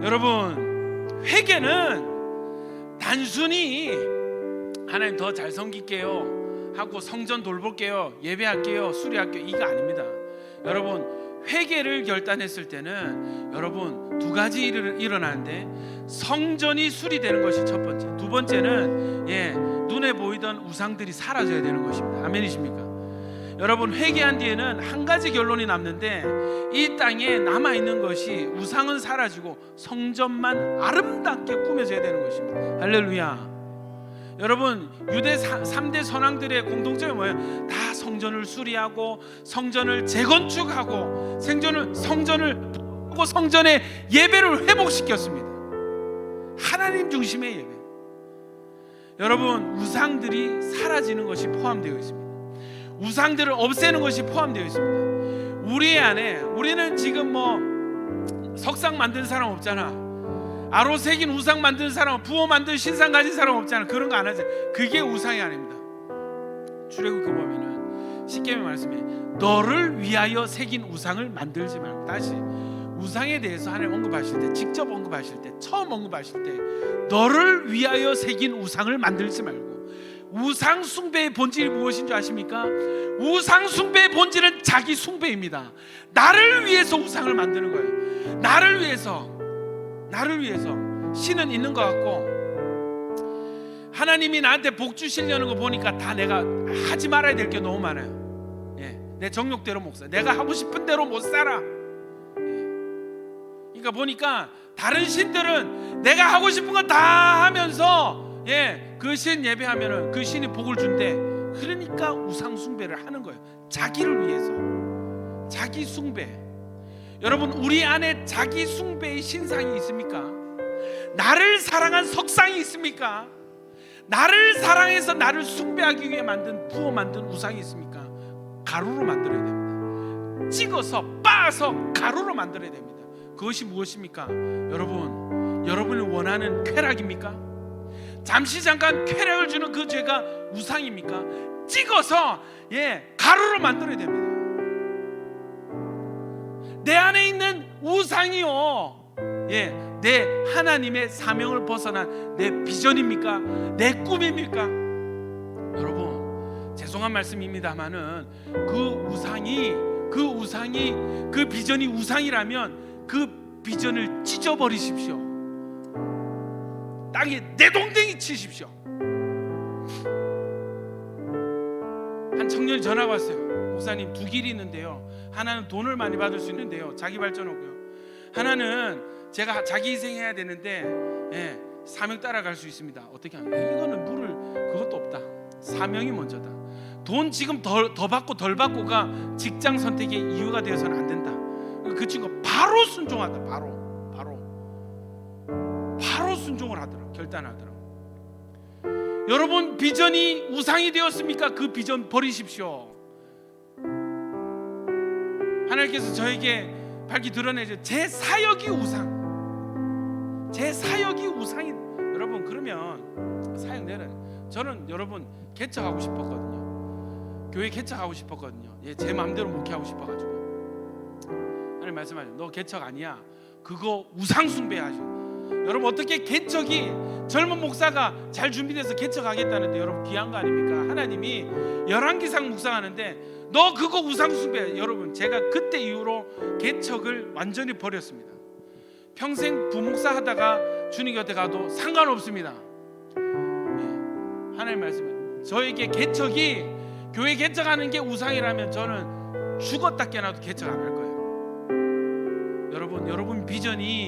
여러분 회개는 단순히 하나님 더 잘 섬길게요 하고 성전 돌볼게요, 예배할게요, 수리할게요, 이거 아닙니다. 여러분 회개를 결단했을 때는 여러분 두 가지 일이 일어나는데, 성전이 수리되는 것이 첫 번째, 두 번째는 눈에 보이던 우상들이 사라져야 되는 것입니다. 아멘이십니까? 여러분 회개한 뒤에는 한 가지 결론이 남는데, 이 땅에 남아있는 것이 우상은 사라지고 성전만 아름답게 꾸며져야 되는 것입니다. 할렐루야. 여러분 유대 3대 선왕들의 공통점이 뭐예요? 다 성전을 수리하고 성전을 재건축하고 성전을 하고 성전의 예배를 회복시켰습니다. 하나님 중심의 예배. 여러분 우상들이 사라지는 것이 포함되어 있습니다. 우상들을 없애는 것이 포함되어 있습니다. 우리 안에, 우리는 지금 석상 만든 사람 없잖아. 아로 새긴 우상 만든 사람, 부호 만든 신상 가진 사람 없잖아. 그런 거 안 하지. 그게 우상이 아닙니다. 출애굽기 보면은 십계명 말씀에 너를 위하여 새긴 우상을 만들지 말고, 다시 우상에 대해서 하나님 언급하실 때, 직접 언급하실 때, 처음 언급하실 때 너를 위하여 새긴 우상을 만들지 말고. 우상 숭배의 본질이 무엇인 줄 아십니까? 우상 숭배의 본질은 자기 숭배입니다. 나를 위해서 우상을 만드는 거예요. 나를 위해서 신은 있는 것 같고, 하나님이 나한테 복 주시려는 거 보니까 다 내가 하지 말아야 될 게 너무 많아요. 내 정욕대로 못 살아. 내가 하고 싶은 대로 못 살아. 그러니까 보니까 다른 신들은 내가 하고 싶은 거 다 하면서 그 신 예배하면은 그 신이 복을 준대. 그러니까 우상 숭배를 하는 거예요. 자기를 위해서. 자기 숭배. 여러분 우리 안에 자기 숭배의 신상이 있습니까? 나를 사랑한 석상이 있습니까? 나를 사랑해서 나를 숭배하기 위해 부어 만든 우상이 있습니까? 가루로 만들어야 됩니다. 찍어서 빻아서 가루로 만들어야 됩니다. 그것이 무엇입니까? 여러분이 원하는 쾌락입니까? 잠시 잠깐 쾌락을 주는 그 죄가 우상입니까? 찍어서 가루로 만들어야 됩니다. 내 안에 있는 우상이요, 내 하나님의 사명을 벗어난 내 비전입니까? 내 꿈입니까? 여러분 죄송한 말씀입니다만은 그 비전이 우상이라면 그 비전을 찢어버리십시오. 땅에 내동댕이 치십시오. 한 청년이 전화가 왔어요. 목사님, 두 길이 있는데요, 하나는 돈을 많이 받을 수 있는데요, 자기 발전하고요. 하나는 제가 자기 희생해야 되는데 사명 따라갈 수 있습니다. 어떻게 하면 이거는 물을 그것도 없다. 사명이 먼저다. 돈 지금 더 받고 덜 받고가 직장 선택의 이유가 되어서는 안 된다. 그 친구가 바로 순종하다. 바로 순종을 하더라. 결단하더라. 여러분, 비전이 우상이 되었습니까? 그 비전 버리십시오. 하나님께서 저에게 밝히 드러내죠. 제 사역이 우상. 제 사역이 우상이. 여러분, 그러면 사역 내는 저는 여러분 개척하고 싶었거든요. 교회 개척하고 싶었거든요. 제 마음대로 목회하고 싶어가지고 하나님 말씀하죠. 너 개척 아니야. 그거 우상 숭배하죠. 여러분, 어떻게 개척이 젊은 목사가 잘 준비돼서 개척하겠다는데 여러분 귀한 거 아닙니까? 하나님이 11기상 묵상하는데 너 그거 우상 숭배. 여러분, 제가 그때 이후로 개척을 완전히 버렸습니다. 평생 부목사 하다가 주님 곁에 가도 상관없습니다. 하나님 말씀은 저에게 개척이 교회 개척하는 게 우상이라면 저는 죽었다 깨나도 개척 안 할 거예요. 여러분 비전이,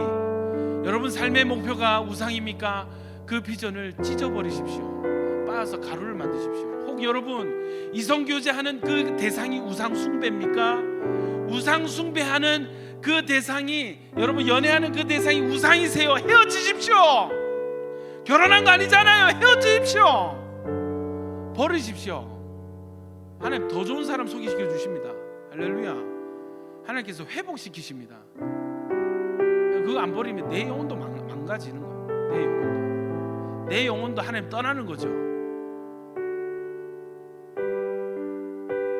여러분 삶의 목표가 우상입니까? 그 비전을 찢어버리십시오. 빠져서 가루를 만드십시오. 혹 여러분 이성교제하는 그 대상이 우상 숭배입니까? 우상 숭배하는 그 대상이, 여러분 연애하는 그 대상이 우상이세요. 헤어지십시오. 결혼한 거 아니잖아요. 헤어지십시오. 버리십시오. 하나님 더 좋은 사람 소개시켜 주십니다. 할렐루야. 하나님께서 회복시키십니다. 그거 안 버리면 내 영혼도 망가지는 거예요. 내 영혼도 하나님 떠나는 거죠.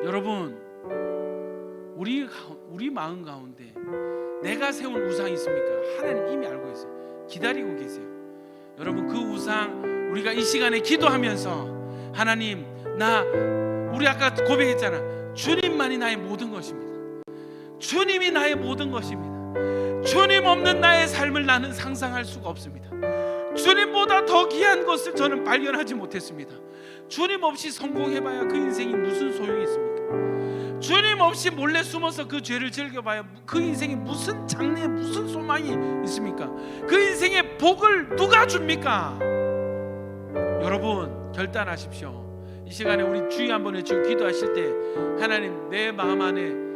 여러분, 우리 마음 가운데 내가 세운 우상이 있습니까? 하나님 이미 알고 있어요. 기다리고 계세요. 여러분, 그 우상 우리가 이 시간에 기도하면서 하나님, 우리 아까 고백했잖아. 주님만이 나의 모든 것입니다. 주님이 나의 모든 것입니다. 주님 없는 나의 삶을 나는 상상할 수가 없습니다. 주님보다 더 귀한 것을 저는 발견하지 못했습니다. 주님 없이 성공해봐야 그 인생이 무슨 소용이 있습니까? 주님 없이 몰래 숨어서 그 죄를 즐겨봐야 그 인생에 무슨 장래에 무슨 소망이 있습니까? 그 인생의 복을 누가 줍니까? 여러분, 결단하십시오. 이 시간에 우리 주의 한번 외치고 기도하실 때, 하나님, 내 마음 안에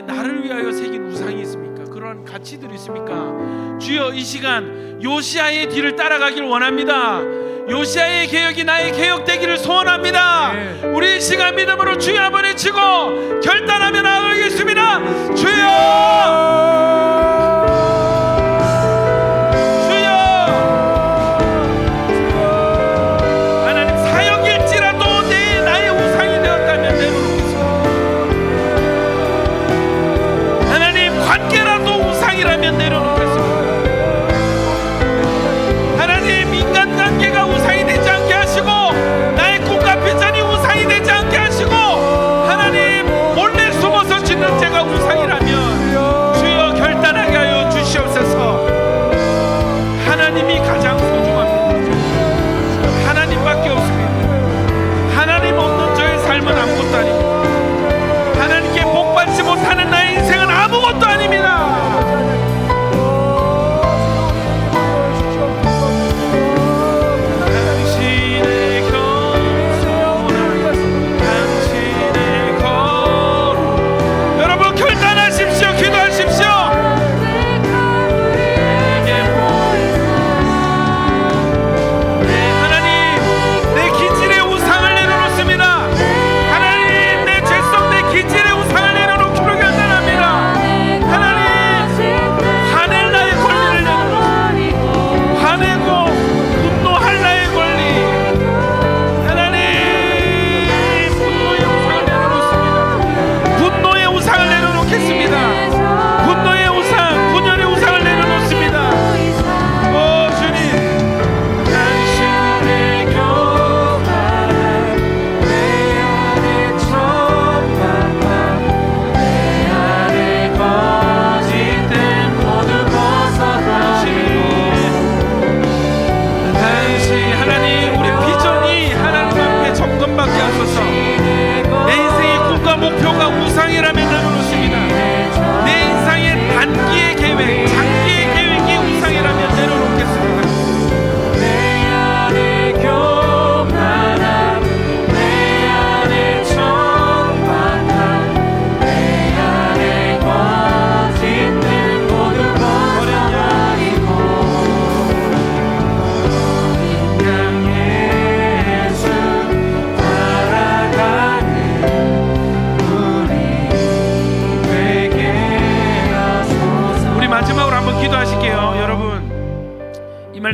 나를 위하여 새긴 우상이 있습니까? 그런 가치들이 있습니까? 주여, 이 시간 요시아의 뒤를 따라가기를 원합니다. 요시아의 개혁이 나의 개혁되기를 소원합니다. 우리 이 시간 믿음으로 주여 한번 외치고 결단하며 나아가겠습니다. 주여!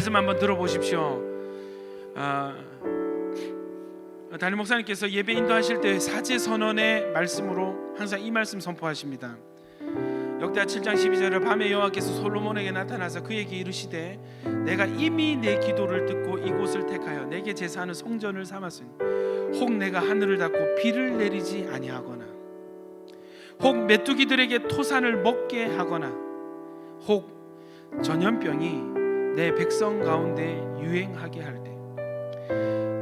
말씀 한번 들어보십시오. 담임 목사님께서 예배 인도하실 때 사제 선언의 말씀으로 항상 이 말씀 선포하십니다. 역대하 7장 12절에 밤에 여호와께서 솔로몬에게 나타나서 그에게 이르시되 내가 이미 내 기도를 듣고 이곳을 택하여 내게 제사하는 성전을 삼았으니 혹 내가 하늘을 닫고 비를 내리지 아니하거나 혹 메뚜기들에게 토산을 먹게 하거나 혹 전염병이 내 백성 가운데 유행하게 할 때,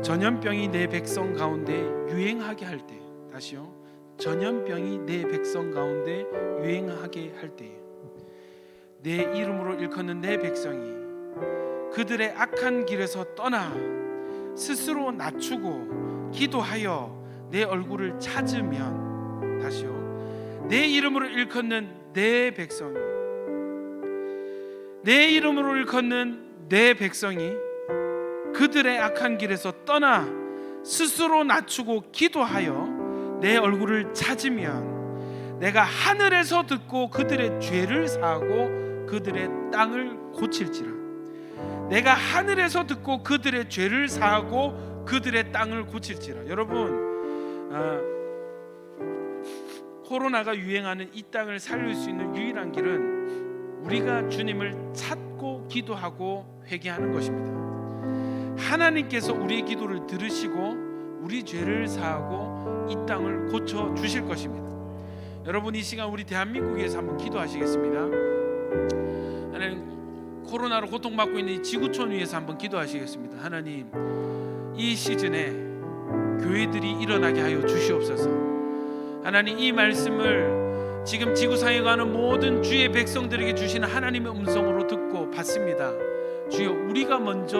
전염병이 내 백성 가운데 유행하게 할 때, 다시요, 전염병이 내 백성 가운데 유행하게 할 때에 내 이름으로 일컫는 내 백성이 그들의 악한 길에서 떠나 스스로 낮추고 기도하여 내 얼굴을 찾으면, 다시요, 내 이름으로 일컫는 내 백성이, 내 이름으로 일컫는 내 백성이 그들의 악한 길에서 떠나 스스로 낮추고 기도하여 내 얼굴을 찾으면 내가 하늘에서 듣고 그들의 죄를 사하고 그들의 땅을 고칠지라. 내가 하늘에서 듣고 그들의 죄를 사하고 그들의 땅을 고칠지라. 여러분, 코로나가 유행하는 이 땅을 살릴 수 있는 유일한 길은 우리가 주님을 찾고 기도하고 회개하는 것입니다. 하나님께서 우리의 기도를 들으시고 우리 죄를 사하고 이 땅을 고쳐 주실 것입니다. 여러분, 이 시간 우리 대한민국에서 한번 기도하시겠습니다. 하나님, 코로나로 고통받고 있는 이 지구촌 위에서 한번 기도하시겠습니다. 하나님, 이 시즌에 교회들이 일어나게 하여 주시옵소서. 하나님, 이 말씀을 지금 지구상에 가는 모든 주의 백성들에게 주시는 하나님의 음성으로 듣고 받습니다. 주여, 우리가 먼저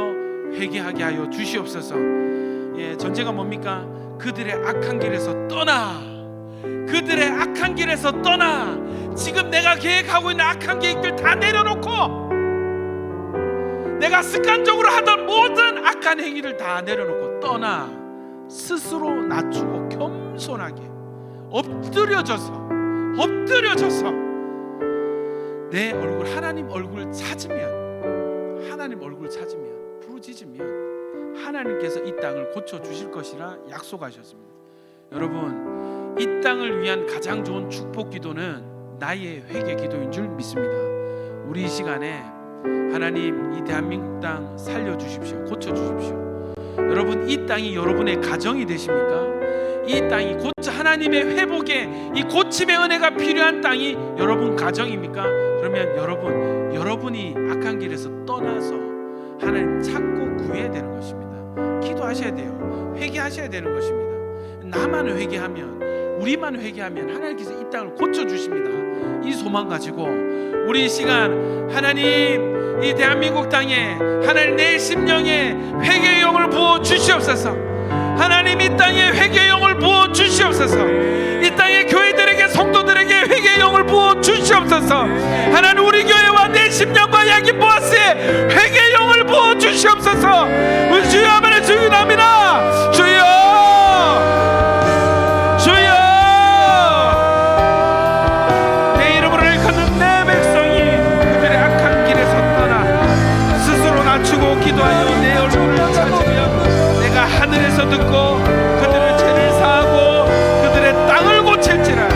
회개하게 하여 주시옵소서. 전제가 뭡니까? 그들의 악한 길에서 떠나, 그들의 악한 길에서 떠나, 지금 내가 계획하고 있는 악한 계획들 다 내려놓고, 내가 습관적으로 하던 모든 악한 행위를 다 내려놓고 떠나 스스로 낮추고 겸손하게 엎드려져서 내 얼굴, 하나님 얼굴 찾으면, 하나님 얼굴 찾으면, 부르짖으면 하나님께서 이 땅을 고쳐 주실 것이라 약속하셨습니다. 여러분, 이 땅을 위한 가장 좋은 축복 기도는 나의 회개 기도인 줄 믿습니다. 우리 이 시간에 하나님, 이 대한민국 땅 살려주십시오. 고쳐주십시오. 여러분, 이 땅이 여러분의 가정이 되십니까? 이 땅이 하나님의 회복에, 이 고침의 은혜가 필요한 땅이 여러분 가정입니까? 그러면 여러분이 악한 길에서 떠나서 하나님 찾고 구해야 되는 것입니다. 기도하셔야 돼요. 회개하셔야 되는 것입니다. 나만 회개하면, 우리만 회개하면 하나님께서 이 땅을 고쳐주십니다. 이 소망 가지고 우리 이 시간 하나님, 이 대한민국 땅에 하나님 내 심령에 회개의 영을 부어 주시옵소서. 하나님, 이 땅에 회개의 영을 부어 주시옵소서. 이 땅의 교회들에게, 성도들에게 회개의 영을 부어 주시옵소서. 하나님, 우리 교회와 내 심령과 야긴 보아스에 회개의 영을 부어 주시옵소서. 우리 주여 아멘 주기도합니다. 주여, 주여, 내 이름으로 일컫는 내 백성이 그들의 악한 길에서 떠나 스스로 낮추고 기도하여 내 얼굴을 찾으며 내가 하늘에서 듣고 그들의 죄를 사하고 그들의 땅을 고칠지라.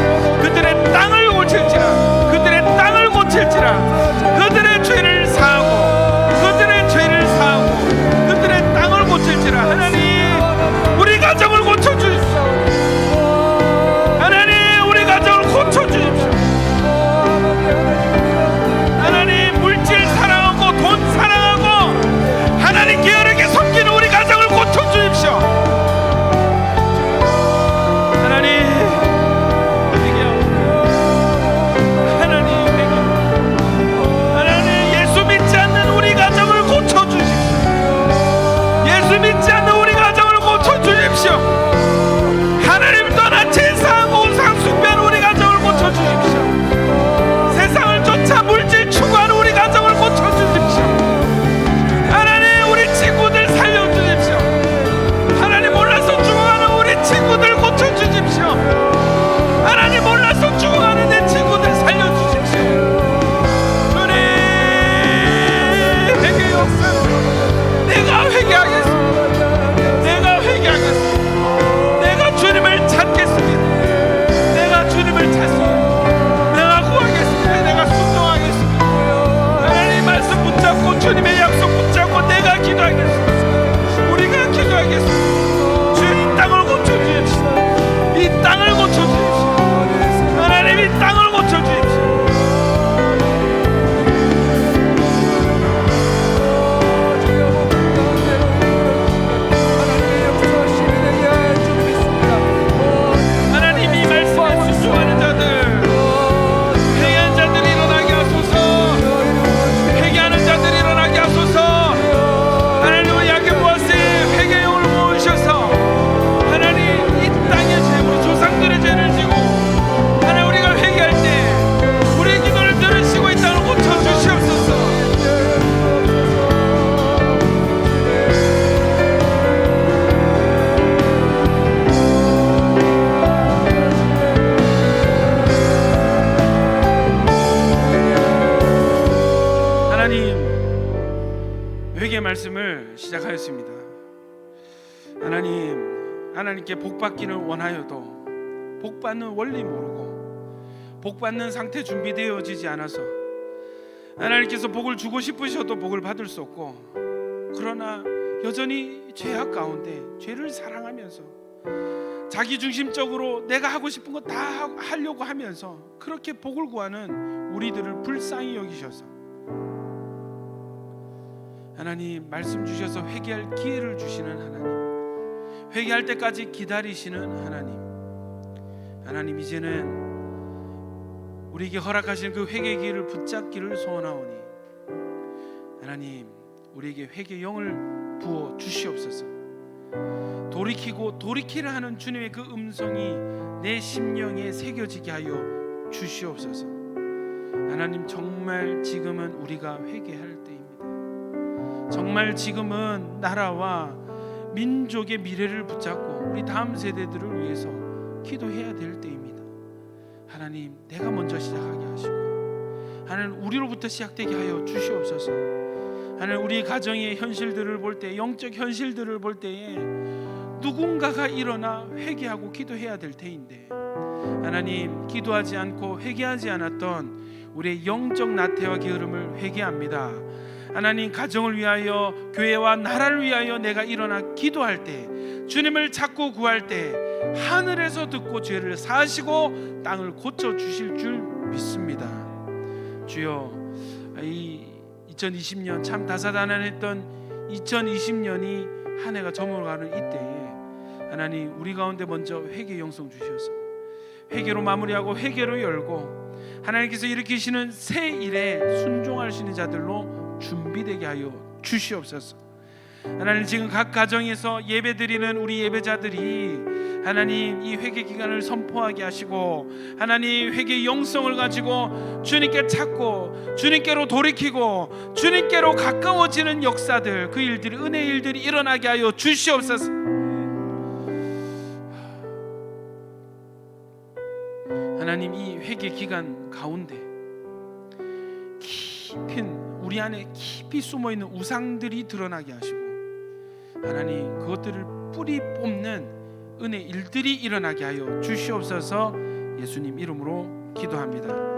그들의 땅을 고칠지라. 그들의 땅을 고칠지라. 그들의 죄를 사하고 그들의 죄를 사하고 그들의 땅을 고칠지라. 하나님, 우리 가정을 고쳐주십시오. 하나님, 우리 가정을 고쳐주십시오. 하나님, 물질 사랑하고 돈 사랑하고 하나님 계열에게 섬기는 우리 가정을 고쳐주십시오. 시작하였습니다. 하나님께 복 받기를 원하여도 복 받는 원리 모르고 복 받는 상태 준비되어지지 않아서 하나님께서 복을 주고 싶으셔도 복을 받을 수 없고, 그러나 여전히 죄악 가운데 죄를 사랑하면서 자기중심적으로 내가 하고 싶은 거 다 하려고 하면서 그렇게 복을 구하는 우리들을 불쌍히 여기셔서 하나님 말씀 주셔서 회개할 기회를 주시는 하나님, 회개할 때까지 기다리시는 하나님, 이제는 우리에게 허락하신 그 회개 기회를 붙잡기를 소원하오니 하나님, 우리에게 회개 영을 부어 주시옵소서. 돌이키라 하는 주님의 그 음성이 내 심령에 새겨지게 하여 주시옵소서. 하나님, 정말 지금은 우리가 회개할 때입니다. 정말 지금은 나라와 민족의 미래를 붙잡고 우리 다음 세대들을 위해서 기도해야 될 때입니다. 하나님, 내가 먼저 시작하게 하시고 하나님, 우리로부터 시작되게 하여 주시옵소서. 하나님, 우리 가정의 현실들을 볼 때, 영적 현실들을 볼 때에 누군가가 일어나 회개하고 기도해야 될 때인데 하나님, 기도하지 않고 회개하지 않았던 우리의 영적 나태와 게으름을 회개합니다. 하나님, 가정을 위하여, 교회와 나라를 위하여 내가 일어나 기도할 때, 주님을 찾고 구할 때 하늘에서 듣고 죄를 사하시고 땅을 고쳐 주실 줄 믿습니다. 주여, 이 2020년 참 다사다난했던 2020년이 한 해가 저물어가는 이때에 하나님, 우리 가운데 먼저 회개 영성 주셔서 회개로 마무리하고 회개로 열고 하나님께서 일으키시는 새 일에 순종할 수 있는 자들로 준비되게 하여 주시옵소서. 하나님, 지금 각 가정에서 예배드리는 우리 예배자들이 하나님, 이 회개 기간을 선포하게 하시고 하나님, 회개의 영성을 가지고 주님께 찾고 주님께로 돌이키고 주님께로 가까워지는 역사들, 그 일들이, 은혜의 일들이 일어나게 하여 주시옵소서. 하나님, 이 회개 기간 가운데 깊은 우리 안에 깊이 숨어있는 우상들이 드러나게 하시고 하나님, 그것들을 뿌리 뽑는 은혜 일들이 일어나게 하여 주시옵소서. 예수님 이름으로 기도합니다.